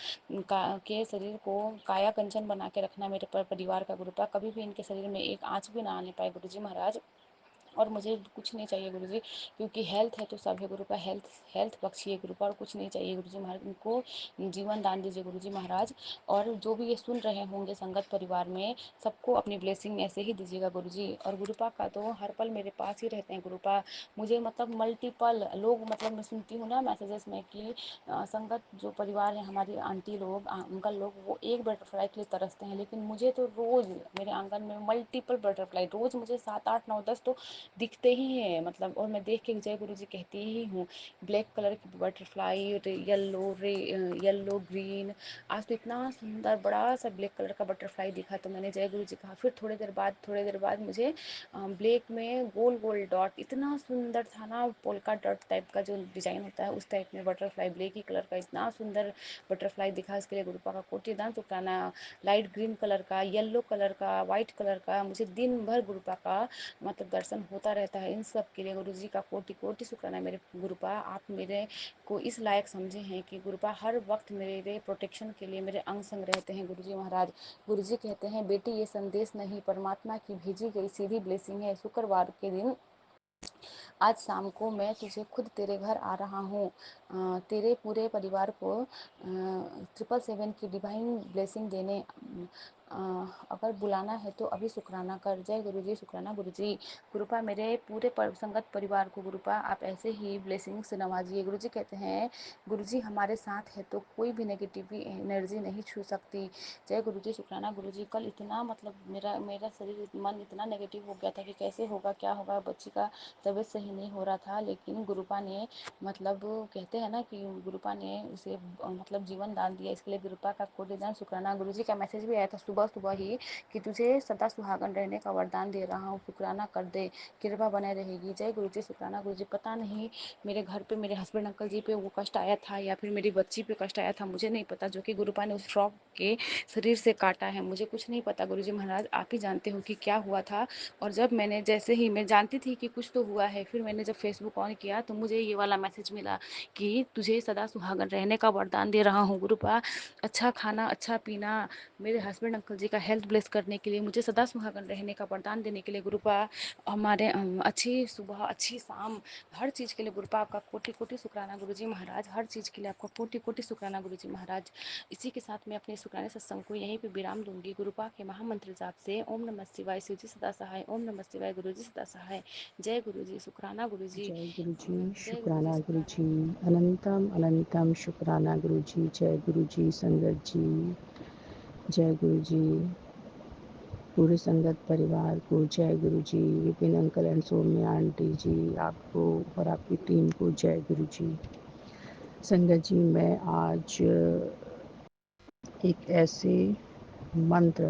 Speaker 6: के शरीर को काया कंचन बना के रखना, मेरे परिवार का गुरुपा। कभी भी इनके शरीर में एक आँच भी ना आने पाए गुरुजी महाराज। और मुझे कुछ नहीं चाहिए गुरुजी, क्योंकि हेल्थ है तो सब है गुरुपा। हेल्थ हेल्थ बख्शिए गुरुपा, और कुछ नहीं चाहिए गुरुजी महाराज। उनको जीवन दान दीजिए गुरुजी महाराज। और जो भी ये सुन रहे होंगे संगत परिवार में, सबको अपनी ब्लेसिंग ऐसे ही दीजिएगा गुरुजी। और गुरुपा का तो हर पल मेरे पास ही रहते हैं गुरुपा। मुझे मतलब मल्टीपल लोग, मतलब मैं सुनती हूँ ना मैसेजेस में कि संगत जो परिवार है, हमारी आंटी लोग अंकल लोग, वो एक बटरफ्लाई के लिए तरसते हैं, लेकिन मुझे तो रोज़ मेरे आंगन में मल्टीपल बटरफ्लाई, रोज़ मुझे 7 8 9 10 तो दिखते ही हैं मतलब। और मैं देख के जय गुरु जी कहती ही हूँ। ब्लैक कलर की बटरफ्लाई, येलो ग्रीन, आज तो इतना सुंदर बड़ा सा ब्लैक कलर का बटरफ्लाई दिखा, तो मैंने जय गुरु जी कहा। फिर थोड़ी देर बाद मुझे ब्लैक में गोल गोल डॉट, इतना सुंदर था ना, पोल्का डॉट टाइप का जो डिजाइन होता है उस टाइप में बटरफ्लाई, ब्लैक ही कलर का इतना सुंदर बटरफ्लाई दिखा। इसके लिए गुरुपा का कोटि दान शुक्राना। लाइट ग्रीन कलर का, येलो कलर का, व्हाइट कलर का, मुझे दिन भर गुरुपा का मतलब दर्शन होता रहता है। इन सब के लिए गुरु जी का कोटि कोटि शुक्राना। मेरे गुरुपा, आप मेरे को इस लायक समझे हैं कि गुरुपा हर वक्त मेरे प्रोटेक्शन के लिए मेरे अंग संग रहते हैं गुरु जी महाराज। गुरु जी कहते हैं बेटी ये संदेश नहीं, परमात्मा की भेजी गई सीधी ब्लेसिंग है। शुक्रवार के दिन आज शाम को मैं तुझे खुद तेरे घर आ रहा हूँ, तेरे पूरे परिवार को 777 की डिवाइन ब्लेसिंग देने। अगर बुलाना है तो अभी शुक्राना कर। जय गुरु जी शुक्राना। गुरु जी, गुरुपा मेरे पूरे संगत परिवार को गुरुपा आप ऐसे ही ब्लेसिंग से नवाजिए। गुरु जी कहते हैं गुरु जी हमारे साथ है तो कोई भी नेगेटिव एनर्जी नहीं छू सकती। जय गुरु जी शुक्राना। गुरु जी, कल इतना मतलब मेरा शरीर मन इतना नेगेटिव हो गया था कि कैसे होगा क्या होगा, बच्ची का तबीयत सही नहीं हो रहा था, लेकिन गुरुपा ने मतलब कहते हैं ना कि गुरुपा ने उसे मतलब जीवन दान दिया। इसके लिए गुरुपा का कोटि दान शुक्राना। गुरु जी का मैसेज भी आया था सुबह ही कि तुझे सदा सुहागन रहने का वरदान दे रहा हूँ, शुक्राना कर दे, कृपा बने रहेगी। जय गुरु जी शुक्राना। गुरु जी, पता नहीं मेरे घर पे मेरे हस्बैंड अंकल जी पे वो कष्ट आया था या फिर मेरी बच्ची पे कष्ट आया था, मुझे नहीं पता, जो कि गुरुपा ने उस फ्रॉक के शरीर से काटा है, मुझे कुछ नहीं पता। गुरु जी महाराज आप ही जानते हो कि क्या हुआ था। और जब मैंने जैसे ही मैं जानती थी कि कुछ तो हुआ है, फिर मैंने जब फेसबुक ऑन किया तो मुझे ये वाला मैसेज मिला कि तुझे सदा सुहागन रहने का वरदान दे रहा हूँ गुरुपा। अच्छा खाना, अच्छा पीना, मेरे हस्बैंड अंकल जी का हेल्थ ब्लेस करने के लिए, मुझे सदा सुहागन रहने का वरदान देने के लिए गुरुपा, हमारे अच्छी सुबह अच्छी शाम हर चीज़ के लिए गुरुपा आपका कोटि कोटि शुक्राना गुरुजी महाराज। हर चीज़ के लिए आपका कोटि कोटि शुक्राना गुरुजी महाराज। इसी के साथ मैं अपने शुक्राने सत्संग को यहीं पे विराम दूंगी। गुरुपा के महामंत्र जाप से ओम नमः शिवाय, शिव जी सदा सहाय, ओम नमः शिवाय, गुरु जी सदा सहाय। जय गुरु जी शुक्राना गुरु जी।
Speaker 4: जय गुरु जी
Speaker 6: जय गुरु जी
Speaker 4: शुक्राना गुरु
Speaker 6: शुक्राना।
Speaker 4: जी। अनंतम अनंतम शुक्राना गुरु जी। जय गुरु जी संगत जी। जय गुरु जी पूरे संगत परिवार को। जय गुरु जी Vipin uncle and Saumya aunty ji, आपको और आपकी टीम को जय गुरु जी। संगत जी, मैं आज एक ऐसे मंत्र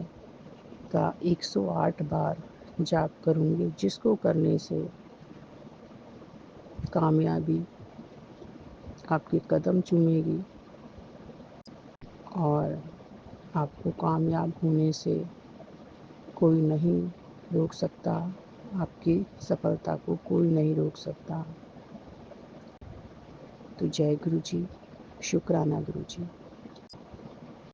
Speaker 4: का 108 बार जाप करूंगी जिसको करने से कामयाबी आपके कदम चूमेगी और आपको कामयाब होने से कोई नहीं रोक सकता, आपकी सफलता को कोई नहीं रोक सकता। तो जय गुरु जी शुक्राना गुरु जी।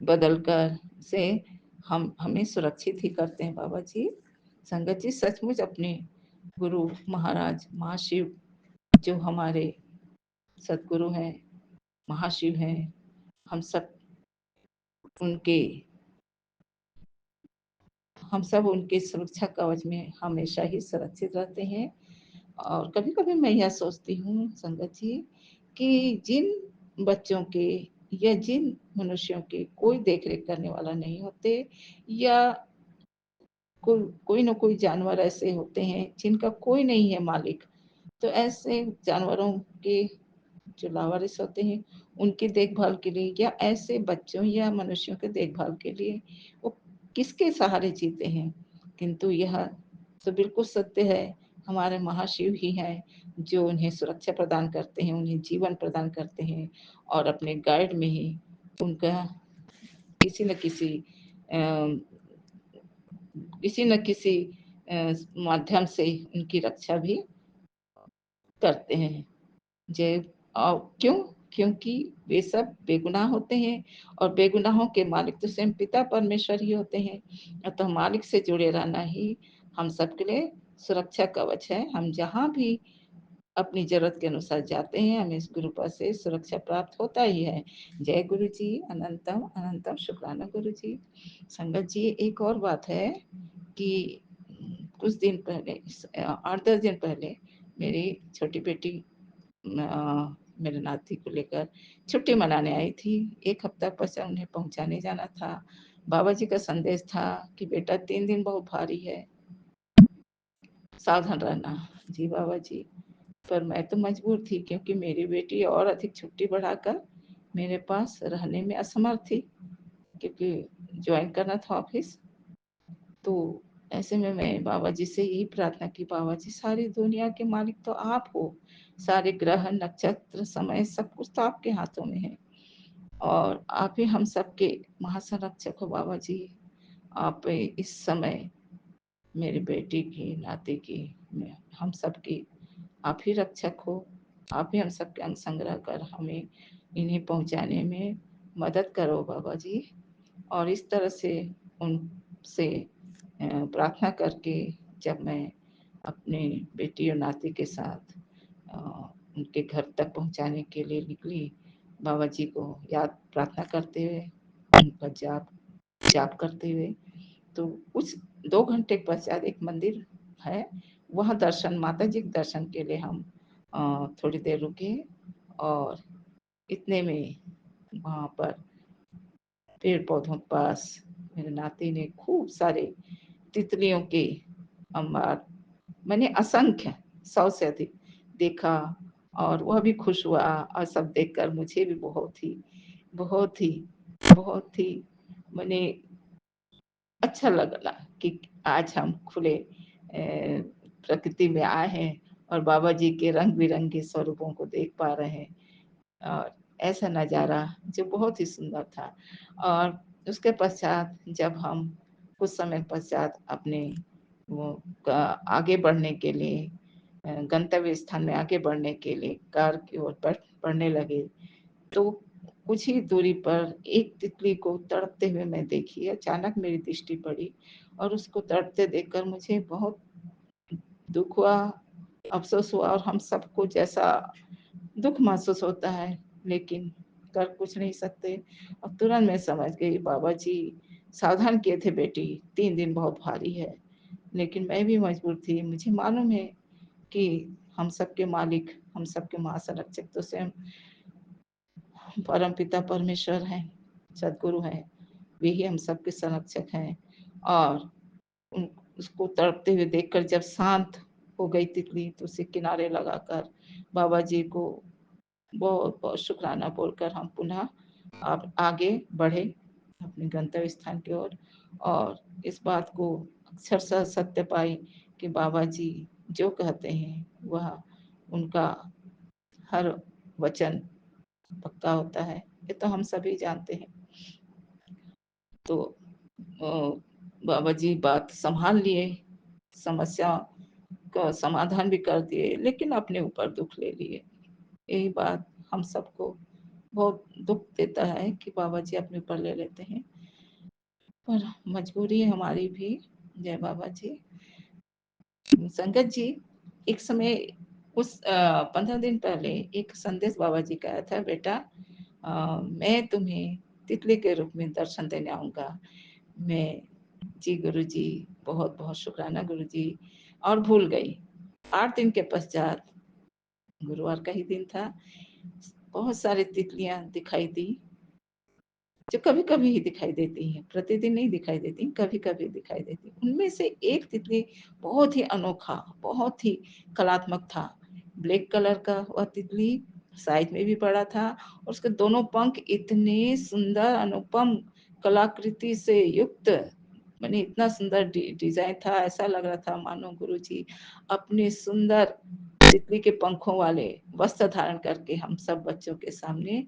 Speaker 7: बदलकर से हम हमें सुरक्षित ही करते हैं बाबा जी। संगत जी, सचमुच अपने गुरु महाराज महाशिव जो हमारे सदगुरु हैं, महाशिव हैं, हम सब उनके सुरक्षा कवच में हमेशा ही सुरक्षित रहते हैं। और कभी-कभी मैं यह सोचती हूँ संगत जी कि जिन बच्चों के या जिन मनुष्यों के कोई देख-रेख करने वाला नहीं होते, या कोई न कोई जानवर ऐसे होते हैं जिनका कोई नहीं है मालिक, तो ऐसे जानवरों के जो लावारिस होते हैं, उनकी देखभाल के लिए या ऐसे बच्चों या मनुष्यों के देखभाल के लिए वो किसके सहारे जीते हैं? किंतु यह तो बिल्कुल सत्य है, हमारे महाशिव ही हैं जो उन्हें सुरक्षा प्रदान करते हैं, उन्हें जीवन प्रदान करते हैं और अपने गाइड में ही उनका किसी न किसी अ, माध्यम से उनकी रक्षा भी करते हैं। जय क्यों? क्योंकि वे सब बेगुनाह होते हैं और बेगुनाहों के मालिक तो स्वयं पिता परमेश्वर ही होते हैं। अतः मालिक से जुड़े रहना ही हम सबके लिए सुरक्षा कवच है। हम जहाँ भी अपनी ज़रूरत के अनुसार जाते हैं, हमें इस गुरु पास से सुरक्षा प्राप्त होता ही है। जय गुरु जी, अनंतम अनंतम शुक्राना गुरु जी। संगत जी, एक और बात है कि कुछ दिन पहले 8-10 दिन पहले मेरी छोटी बेटी मेरे नाती को लेकर छुट्टी मनाने आई थी। 1 हफ्ता पहले उन्हें पहुँचाने जाना था। बाबा जी का संदेश था कि बेटा 3 दिन बहुत भारी है, सावधान रहना। जी बाबा जी, पर मैं तो मजबूर थी क्योंकि मेरी बेटी और अधिक छुट्टी बढ़ाकर मेरे पास रहने में असमर्थ थी, क्योंकि ज्वाइन करना था ऑफिस। तो ऐसे में मैं बाबा जी से यही प्रार्थना की, बाबा जी सारी दुनिया के मालिक तो आप हो, सारे ग्रह नक्षत्र समय सब कुछ तो आपके हाथों में है और आप ही हम सबके महासंरक्षक हो बाबा जी। आप इस समय मेरी बेटी की, नाती की, हम सबकी आप ही रक्षक हो। आप ही हम सबके अंग संग्रह कर हमें इन्हें पहुंचाने में मदद करो बाबा जी। और इस तरह से उनसे प्रार्थना करके जब मैं अपने बेटी और नाती के साथ उनके घर तक पहुंचाने के लिए निकली, बाबा जी को याद प्रार्थना करते हुए, उनका जाप करते हुए, तो कुछ 2 घंटे पश्चात एक मंदिर है, वहाँ दर्शन, माता जी के दर्शन के लिए हम थोड़ी देर रुके और इतने में वहाँ पर पेड़ पौधों के पास मेरे नाती ने खूब सारे तितलियों के अंबार, मैंने असंख्य 100 से अधिक देखा और वह भी खुश हुआ और सब देखकर मुझे भी बहुत ही बहुत ही मैंने अच्छा लगा कि आज हम खुले प्रकृति में आए हैं और बाबा जी के रंग बिरंगे स्वरूपों को देख पा रहे हैं और ऐसा नज़ारा जो बहुत ही सुंदर था। और उसके पश्चात जब हम कुछ समय पश्चात अपने वो आगे बढ़ने के लिए गंतव्य स्थान में आगे बढ़ने के लिए कार की ओर बढ़ने लगे, तो कुछ ही दूरी पर एक तितली को तड़पते हुए मैं देखी। अचानक मेरी दृष्टि पड़ी और उसको तड़पते देखकर मुझे बहुत दुख हुआ, अफ़सोस हुआ और हम सबको जैसा दुख महसूस होता है, लेकिन कर कुछ नहीं सकते। अब तुरंत मैं समझ गई बाबा जी सावधान किए थे बेटी, 3 दिन बहुत भारी है, लेकिन मैं भी मजबूर थी। मुझे मालूम है कि हम सबके मालिक, हम सबके महासंरक्षक तो स्वयं परमपिता परमेश्वर हैं, सद्गुरु हैं, वे ही हम सबके संरक्षक हैं। और उसको तड़पते हुए देखकर जब शांत हो गई तितली, तो उसे किनारे लगाकर बाबा जी को बहुत बहुत शुक्राना बोलकर हम पुनः अब आगे बढ़े अपने गंतव्य स्थान की ओर और इस बात को अक्षरशः सत्य पाई कि बाबा जी जो कहते हैं वह उनका हर वचन पक्का होता है, ये तो हम सभी जानते हैं। तो बाबा जी बात संभाल लिए, समस्या का समाधान भी कर दिए, लेकिन अपने ऊपर दुख ले लिए। यही बात हम सबको बहुत दुख देता है कि बाबा जी अपने ऊपर ले लेते हैं, पर मजबूरी है हमारी भी। जय बाबा जी। संगत जी, एक समय उस 15 दिन पहले एक संदेश बाबा जी का आया था, बेटा मैं तुम्हें तितली के रूप में दर्शन देने आऊंगा। मैं जी गुरु जी, बहुत बहुत शुक्राना गुरु जी, और भूल गई। 8 दिन के पश्चात, गुरुवार का ही दिन था, बहुत सारी तितलियां दिखाई दी, जो कभी कभी ही दिखाई देती हैं, प्रतिदिन नहीं दिखाई देती, कभी कभी दिखाई देती। उनमें से एक तितली बहुत ही अनोखा, बहुत ही कलात्मक था। ब्लैक कलर का वह तितली, साइज में भी बड़ा था, और उसके दोनों पंख इतने सुंदर अनुपम कलाकृति से युक्त, मैंने इतना सुंदर डिजाइन था, ऐसा लग रहा था मानो गुरुजी अपने सुंदर तितली के पंखों वाले वस्त्र धारण करके हम सब बच्चों के सामने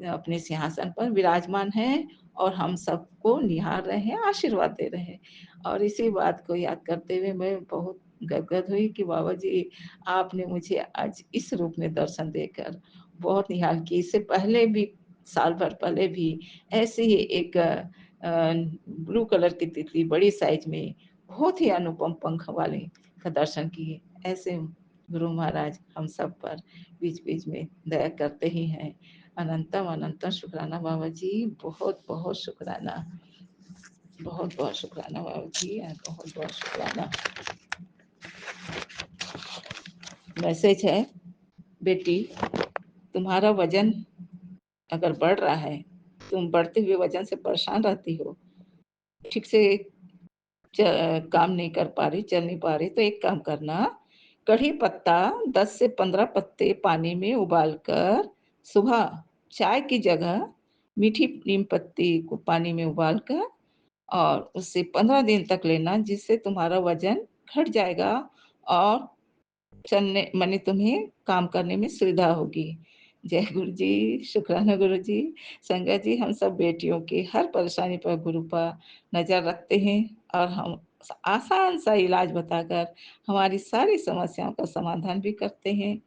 Speaker 7: अपने सिंहासन पर विराजमान हैं और हम सबको निहार रहे हैं, आशीर्वाद दे रहे हैं। और इसी बात को याद करते हुए मैं बहुत गदगद हुई कि बाबा जी आपने मुझे आज इस रूप में दर्शन देकर बहुत निहाल की। इससे पहले भी, साल भर पहले भी ऐसे ही एक ब्लू कलर की तितली बड़ी साइज में, बहुत ही अनुपम पंख वाले का दर्शन किए। ऐसे गुरु महाराज हम सब पर बीच बीच में दया करते ही हैं। अनंतम अनंतम शुक्राना बाबा जी, बहुत बहुत शुक्राना, बहुत बहुत शुक्राना बाबा जी, बहुत बहुत शुक्राना। मैसेज है, बेटी तुम्हारा वजन अगर बढ़ रहा है, तुम बढ़ते हुए वजन से परेशान रहती हो, ठीक से काम नहीं कर पा रही, चल नहीं पा रही, तो एक काम करना, कढ़ी पत्ता 10 से 15 पत्ते पानी में उबालकर सुबह चाय की जगह मीठी नीम पत्ती को पानी में उबालकर और उससे 15 दिन तक लेना, जिससे तुम्हारा वजन घट जाएगा और चलने माने तुम्हें काम करने में सुविधा होगी। जय गुरु जी, शुक्राना गुरु जी। संगत जी, हम सब बेटियों की हर परेशानी पर गुरु पर नजर रखते हैं और हम आसान सा इलाज बताकर हमारी सारी समस्याओं का समाधान भी करते हैं।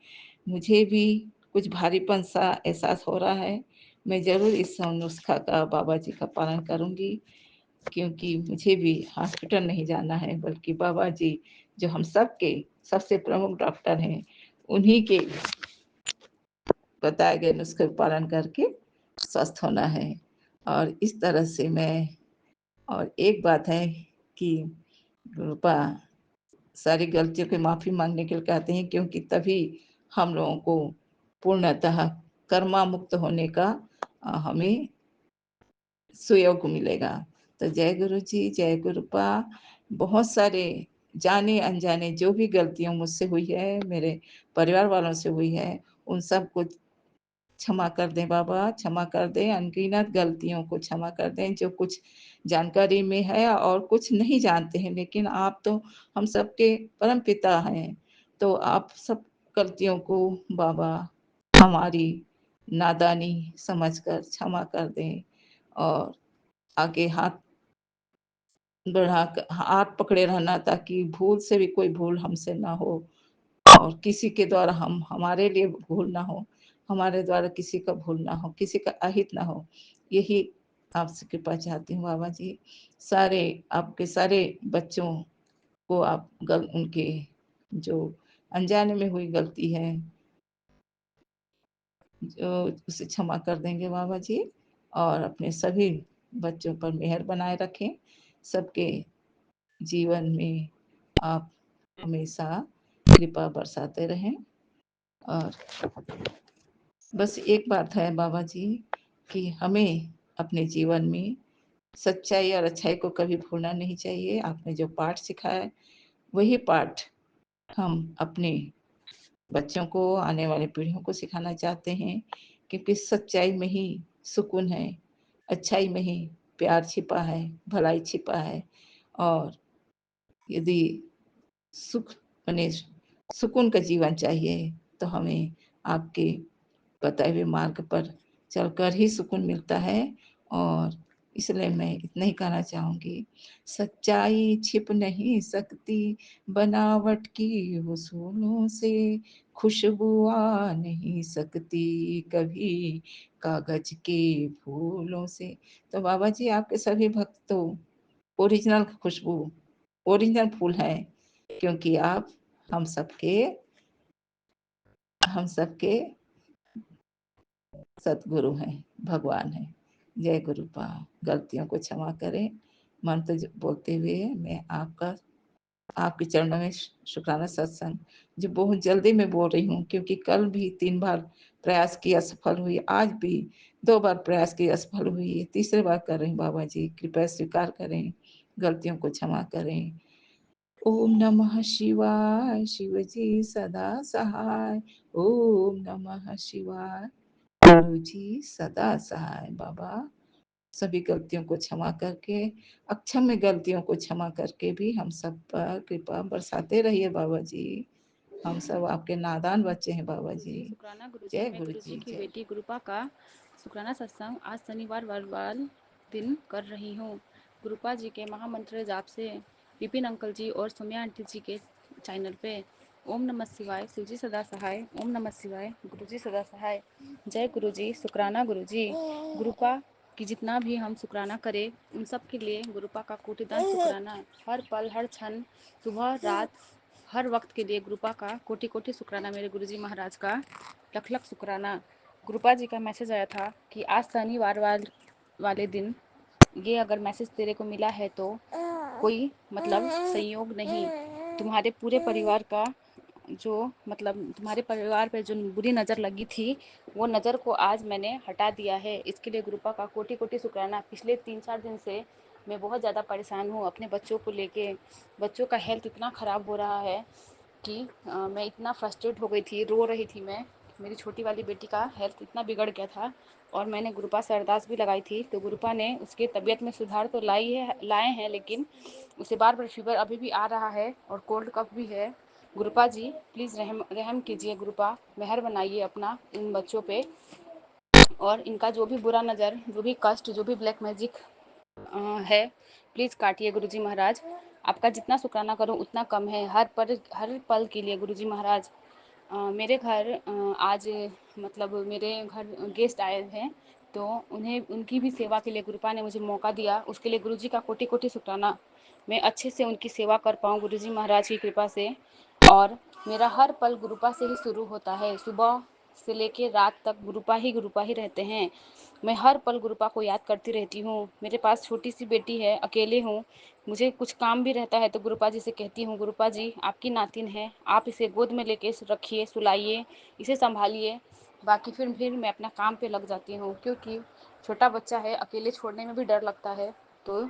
Speaker 7: मुझे भी कुछ भारीपन सा एहसास हो रहा है। मैं जरूर इस नुस्खा का, बाबा जी का पालन करूंगी, क्योंकि मुझे भी हॉस्पिटल नहीं जाना है, बल्कि बाबा जी जो हम सबके सबसे प्रमुख डॉक्टर हैं, उन्हीं के बताए गए नुस्खे का पालन करके स्वस्थ होना है। और इस तरह से मैं, और एक बात है कि रूपा सारी गलतियों की माफी मांगने के लिए कहते हैं, क्योंकि तभी हम लोगों को पूर्णतः कर्मा मुक्त होने का हमें सुयोग मिलेगा। तो जय गुरु जी, जय गुरुपा। बहुत सारे जाने अनजाने जो भी गलतियां मुझसे हुई है, मेरे परिवार वालों से हुई है, उन सब को क्षमा कर दें बाबा, क्षमा कर दें। अनगिनत गलतियों को क्षमा कर दें, जो कुछ जानकारी में है और कुछ नहीं जानते हैं, लेकिन आप तो हम सबके परम पिता हैं, तो आप सब गलतियों को बाबा हमारी नादानी समझकर क्षमा कर दें और आगे हाथ बढ़ा हाथ पकड़े रहना, ताकि भूल से भी कोई भूल हमसे ना हो और किसी के द्वारा हम हमारे लिए भूल ना हो, हमारे द्वारा किसी का भूल ना हो, किसी का अहित ना हो। यही आपसे कृपा चाहती हूँ बाबा जी। सारे आपके सारे बच्चों को आप उनके जो अनजाने में हुई गलती है, जो उसे क्षमा कर देंगे बाबा जी, और अपने सभी बच्चों पर मेहर बनाए रखें। सबके जीवन में आप हमेशा कृपा बरसाते रहें। और बस एक बात है बाबा जी, कि हमें अपने जीवन में सच्चाई और अच्छाई को कभी भूलना नहीं चाहिए। आपने जो पाठ सिखाया, वही पाठ हम अपने बच्चों को, आने वाली पीढ़ियों को सिखाना चाहते हैं, क्योंकि सच्चाई में ही सुकून है, अच्छाई में ही प्यार छिपा है, भलाई छिपा है। और यदि सुख माने सुकून का जीवन चाहिए, तो हमें आपके बताए हुए मार्ग पर चलकर ही सुकून मिलता है। और इसलिए मैं इतना ही कहना चाहूँगी, सच्चाई छिप नहीं सकती बनावट की हुस्नों से, खुशबू आ नहीं सकती कभी कागज के फूलों से। तो बाबा जी आपके सभी भक्त तो ओरिजिनल खुशबू, ओरिजिनल फूल हैं, क्योंकि आप हम सबके सतगुरु हैं, भगवान हैं। जय गुरु पाव। गलतियों को क्षमा करें। मंत्र बोलते हुए मैं आपके चरणों में शुक्राना सत्संग जो बहुत जल्दी मैं बोल रही हूँ, क्योंकि कल भी 3 बार प्रयास किया असफल हुई, आज भी 2 बार प्रयास किया असफल हुई, तीसरी बार कर रही हूँ। बाबा जी कृपया स्वीकार करें, गलतियों को क्षमा करें। ओम नमः शिवाय, शिव जी सदा सहाय। ओम नमः शिवाय, गुरु जी सदा सहाय। बाबा सभी गलतियों को क्षमा करके, अक्षम्य गलतियों को क्षमा करके भी हम सब पर कृपा बरसाते रहिए बाबा जी। हम सब आपके नादान बच्चे हैं बाबा जी।
Speaker 6: शुक्राना गुरुजी,
Speaker 7: जय
Speaker 6: मैं
Speaker 7: गुरु
Speaker 6: गुरुजी
Speaker 7: जी
Speaker 6: की
Speaker 7: जय।
Speaker 6: बेटी गुरुपा का शुक्राना सत्संग आज शनिवार वार दिन कर रही हूँ। गुरुपा जी के महामंत्र जाप से विपिन अंकल जी और सोम्या आंटी जी के चैनल पे ओम नमः शिवाय, शिवजी सदा सहाय। ओम नमः शिवाय, गुरुजी सदा सहाय। जय गुरुजी, शुक्राना गुरुजी। गुरुपा कि जितना भी हम शुक्राना करें उन सब के लिए गुरुपा का कोटिदान शुक्राना। हर पल हर क्षण सुबह रात हर वक्त के लिए गुरुपा का कोटि कोटि शुक्राना। मेरे गुरुजी महाराज का लख लख शुक्राना। गुरुपा जी का मैसेज आया था कि आज शनिवार वाले दिन ये अगर मैसेज तेरे को मिला है तो कोई मतलब संयोग नहीं, तुम्हारे पूरे परिवार का जो मतलब तुम्हारे परिवार पे जो बुरी नज़र लगी थी वो नज़र को आज मैंने हटा दिया है। इसके लिए गुरुपा का कोटि कोटि शुक्राना। पिछले 3-4 दिन से मैं बहुत ज़्यादा परेशान हूँ अपने बच्चों को लेके। बच्चों का हेल्थ इतना ख़राब हो रहा है कि मैं इतना फ्रस्ट्रेट हो गई थी, रो रही थी मैं। मेरी छोटी वाली बेटी का हेल्थ इतना बिगड़ गया था और मैंने गुरुपा से अरदास भी लगाई थी, तो गुरुपा ने उसके तबीयत में सुधार तो लाए हैं, लेकिन उसे बार बार फीवर अभी भी आ रहा है और कोल्ड कफ भी है। गुरुपा जी प्लीज़ रहम कीजिए, गुरुपा मेहर बनाइए अपना इन बच्चों पे, और इनका जो भी बुरा नज़र, जो भी कष्ट, जो भी ब्लैक मैजिक है, प्लीज़ काटिए गुरुजी महाराज। आपका जितना शुक्राना करूं उतना कम है। हर पल के लिए गुरुजी महाराज। मेरे घर आज मतलब मेरे घर गेस्ट आए हैं, तो उन्हें उनकी भी सेवा के लिए गुरुपा ने मुझे मौका दिया, उसके लिए गुरुजी का कोटि कोटि शुक्राना। मैं अच्छे से उनकी सेवा कर पाऊँ गुरुजी महाराज की कृपा से। और मेरा हर पल गुरुपा से ही शुरू होता है, सुबह से लेके रात तक गुरुपा ही रहते हैं। मैं हर पल गुरुपा को याद करती रहती हूँ। मेरे पास छोटी सी बेटी है, अकेले हूँ, मुझे कुछ काम भी रहता है तो गुरुपा जी से कहती हूँ, गुरुपा जी आपकी नातिन है, आप इसे गोद में लेके रखिए, सुलाइए, इसे संभालिए। बाकी फिर मैं अपना काम पे लग जाती हूँ, क्योंकि छोटा बच्चा है, अकेले छोड़ने में भी डर लगता है। तो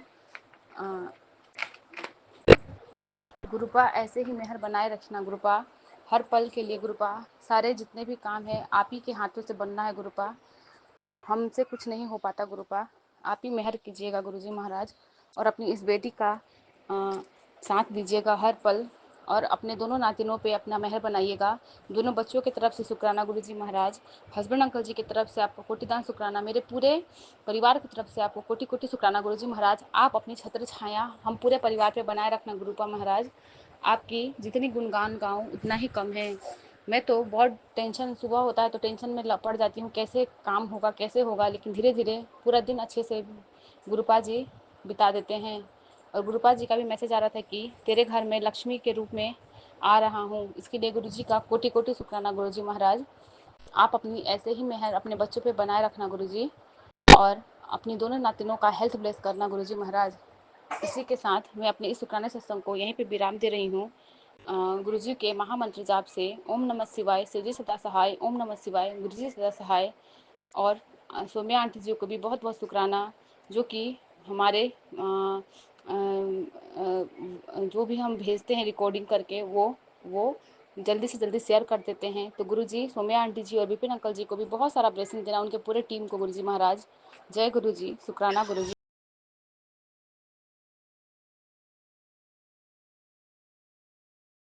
Speaker 6: गुरुपा ऐसे ही मेहर बनाए रखना गुरुपा, हर पल के लिए गुरुपा। सारे जितने भी काम है आप ही के हाथों से बनना है गुरुपा, हमसे कुछ नहीं हो पाता गुरुपा। आप ही मेहर कीजिएगा गुरुजी महाराज, और अपनी इस बेटी का साथ दीजिएगा हर पल, और अपने दोनों नातिनों पे अपना मेहर बनाइएगा। दोनों बच्चों की तरफ से शुक्राना गुरुजी महाराज, हस्बैंड अंकल जी की तरफ से आपको कोटिदान शुक्राना, मेरे पूरे परिवार की तरफ से आपको कोटि कोटि शुक्राना गुरुजी महाराज। आप अपनी छत्र छाया हम पूरे परिवार पे बनाए रखना गुरुपा महाराज। आपकी जितनी गुणगान गाऊँ उतना ही कम है। मैं तो बहुत टेंशन, सुबह होता है तो टेंशन में पड़ जाती हूँ, कैसे काम होगा कैसे होगा, लेकिन धीरे धीरे पूरा दिन अच्छे से गुरुपा जी बिता देते हैं। और गुरुपा जी का भी मैसेज आ रहा था कि तेरे घर में लक्ष्मी के रूप में आ रहा हूँ, इसके लिए गुरु जी का कोटि कोटि शुक्राना गुरु जी महाराज। आप अपनी ऐसे ही मेहर अपने बच्चों पे बनाए रखना गुरु जी, और अपनी दोनों नातिनों का हेल्थ ब्लेस करना गुरु जी महाराज। इसी के साथ मैं अपने इस शुक्राना सत्संग को यहीं पे विराम दे रही हूँ। गुरु जी के महामंत्र जाप से ओम नमः शिवाय, शिवजी सदा सहाय। ओम नमः शिवाय, गुरु जी सदा सहाय। और सोम्या आंटी जी को भी बहुत बहुत शुक्राना, जो कि हमारे जो भी हम भेजते हैं रिकॉर्डिंग करके वो जल्दी से जल्दी शेयर कर देते हैं। तो गुरु जी, सोम्या आंटी जी और विपिन अंकल जी को भी बहुत सारा ब्लेसिंग देना, उनके पूरे टीम को गुरु जी महाराज। जय गुरु जी, शुक्राना गुरु जी।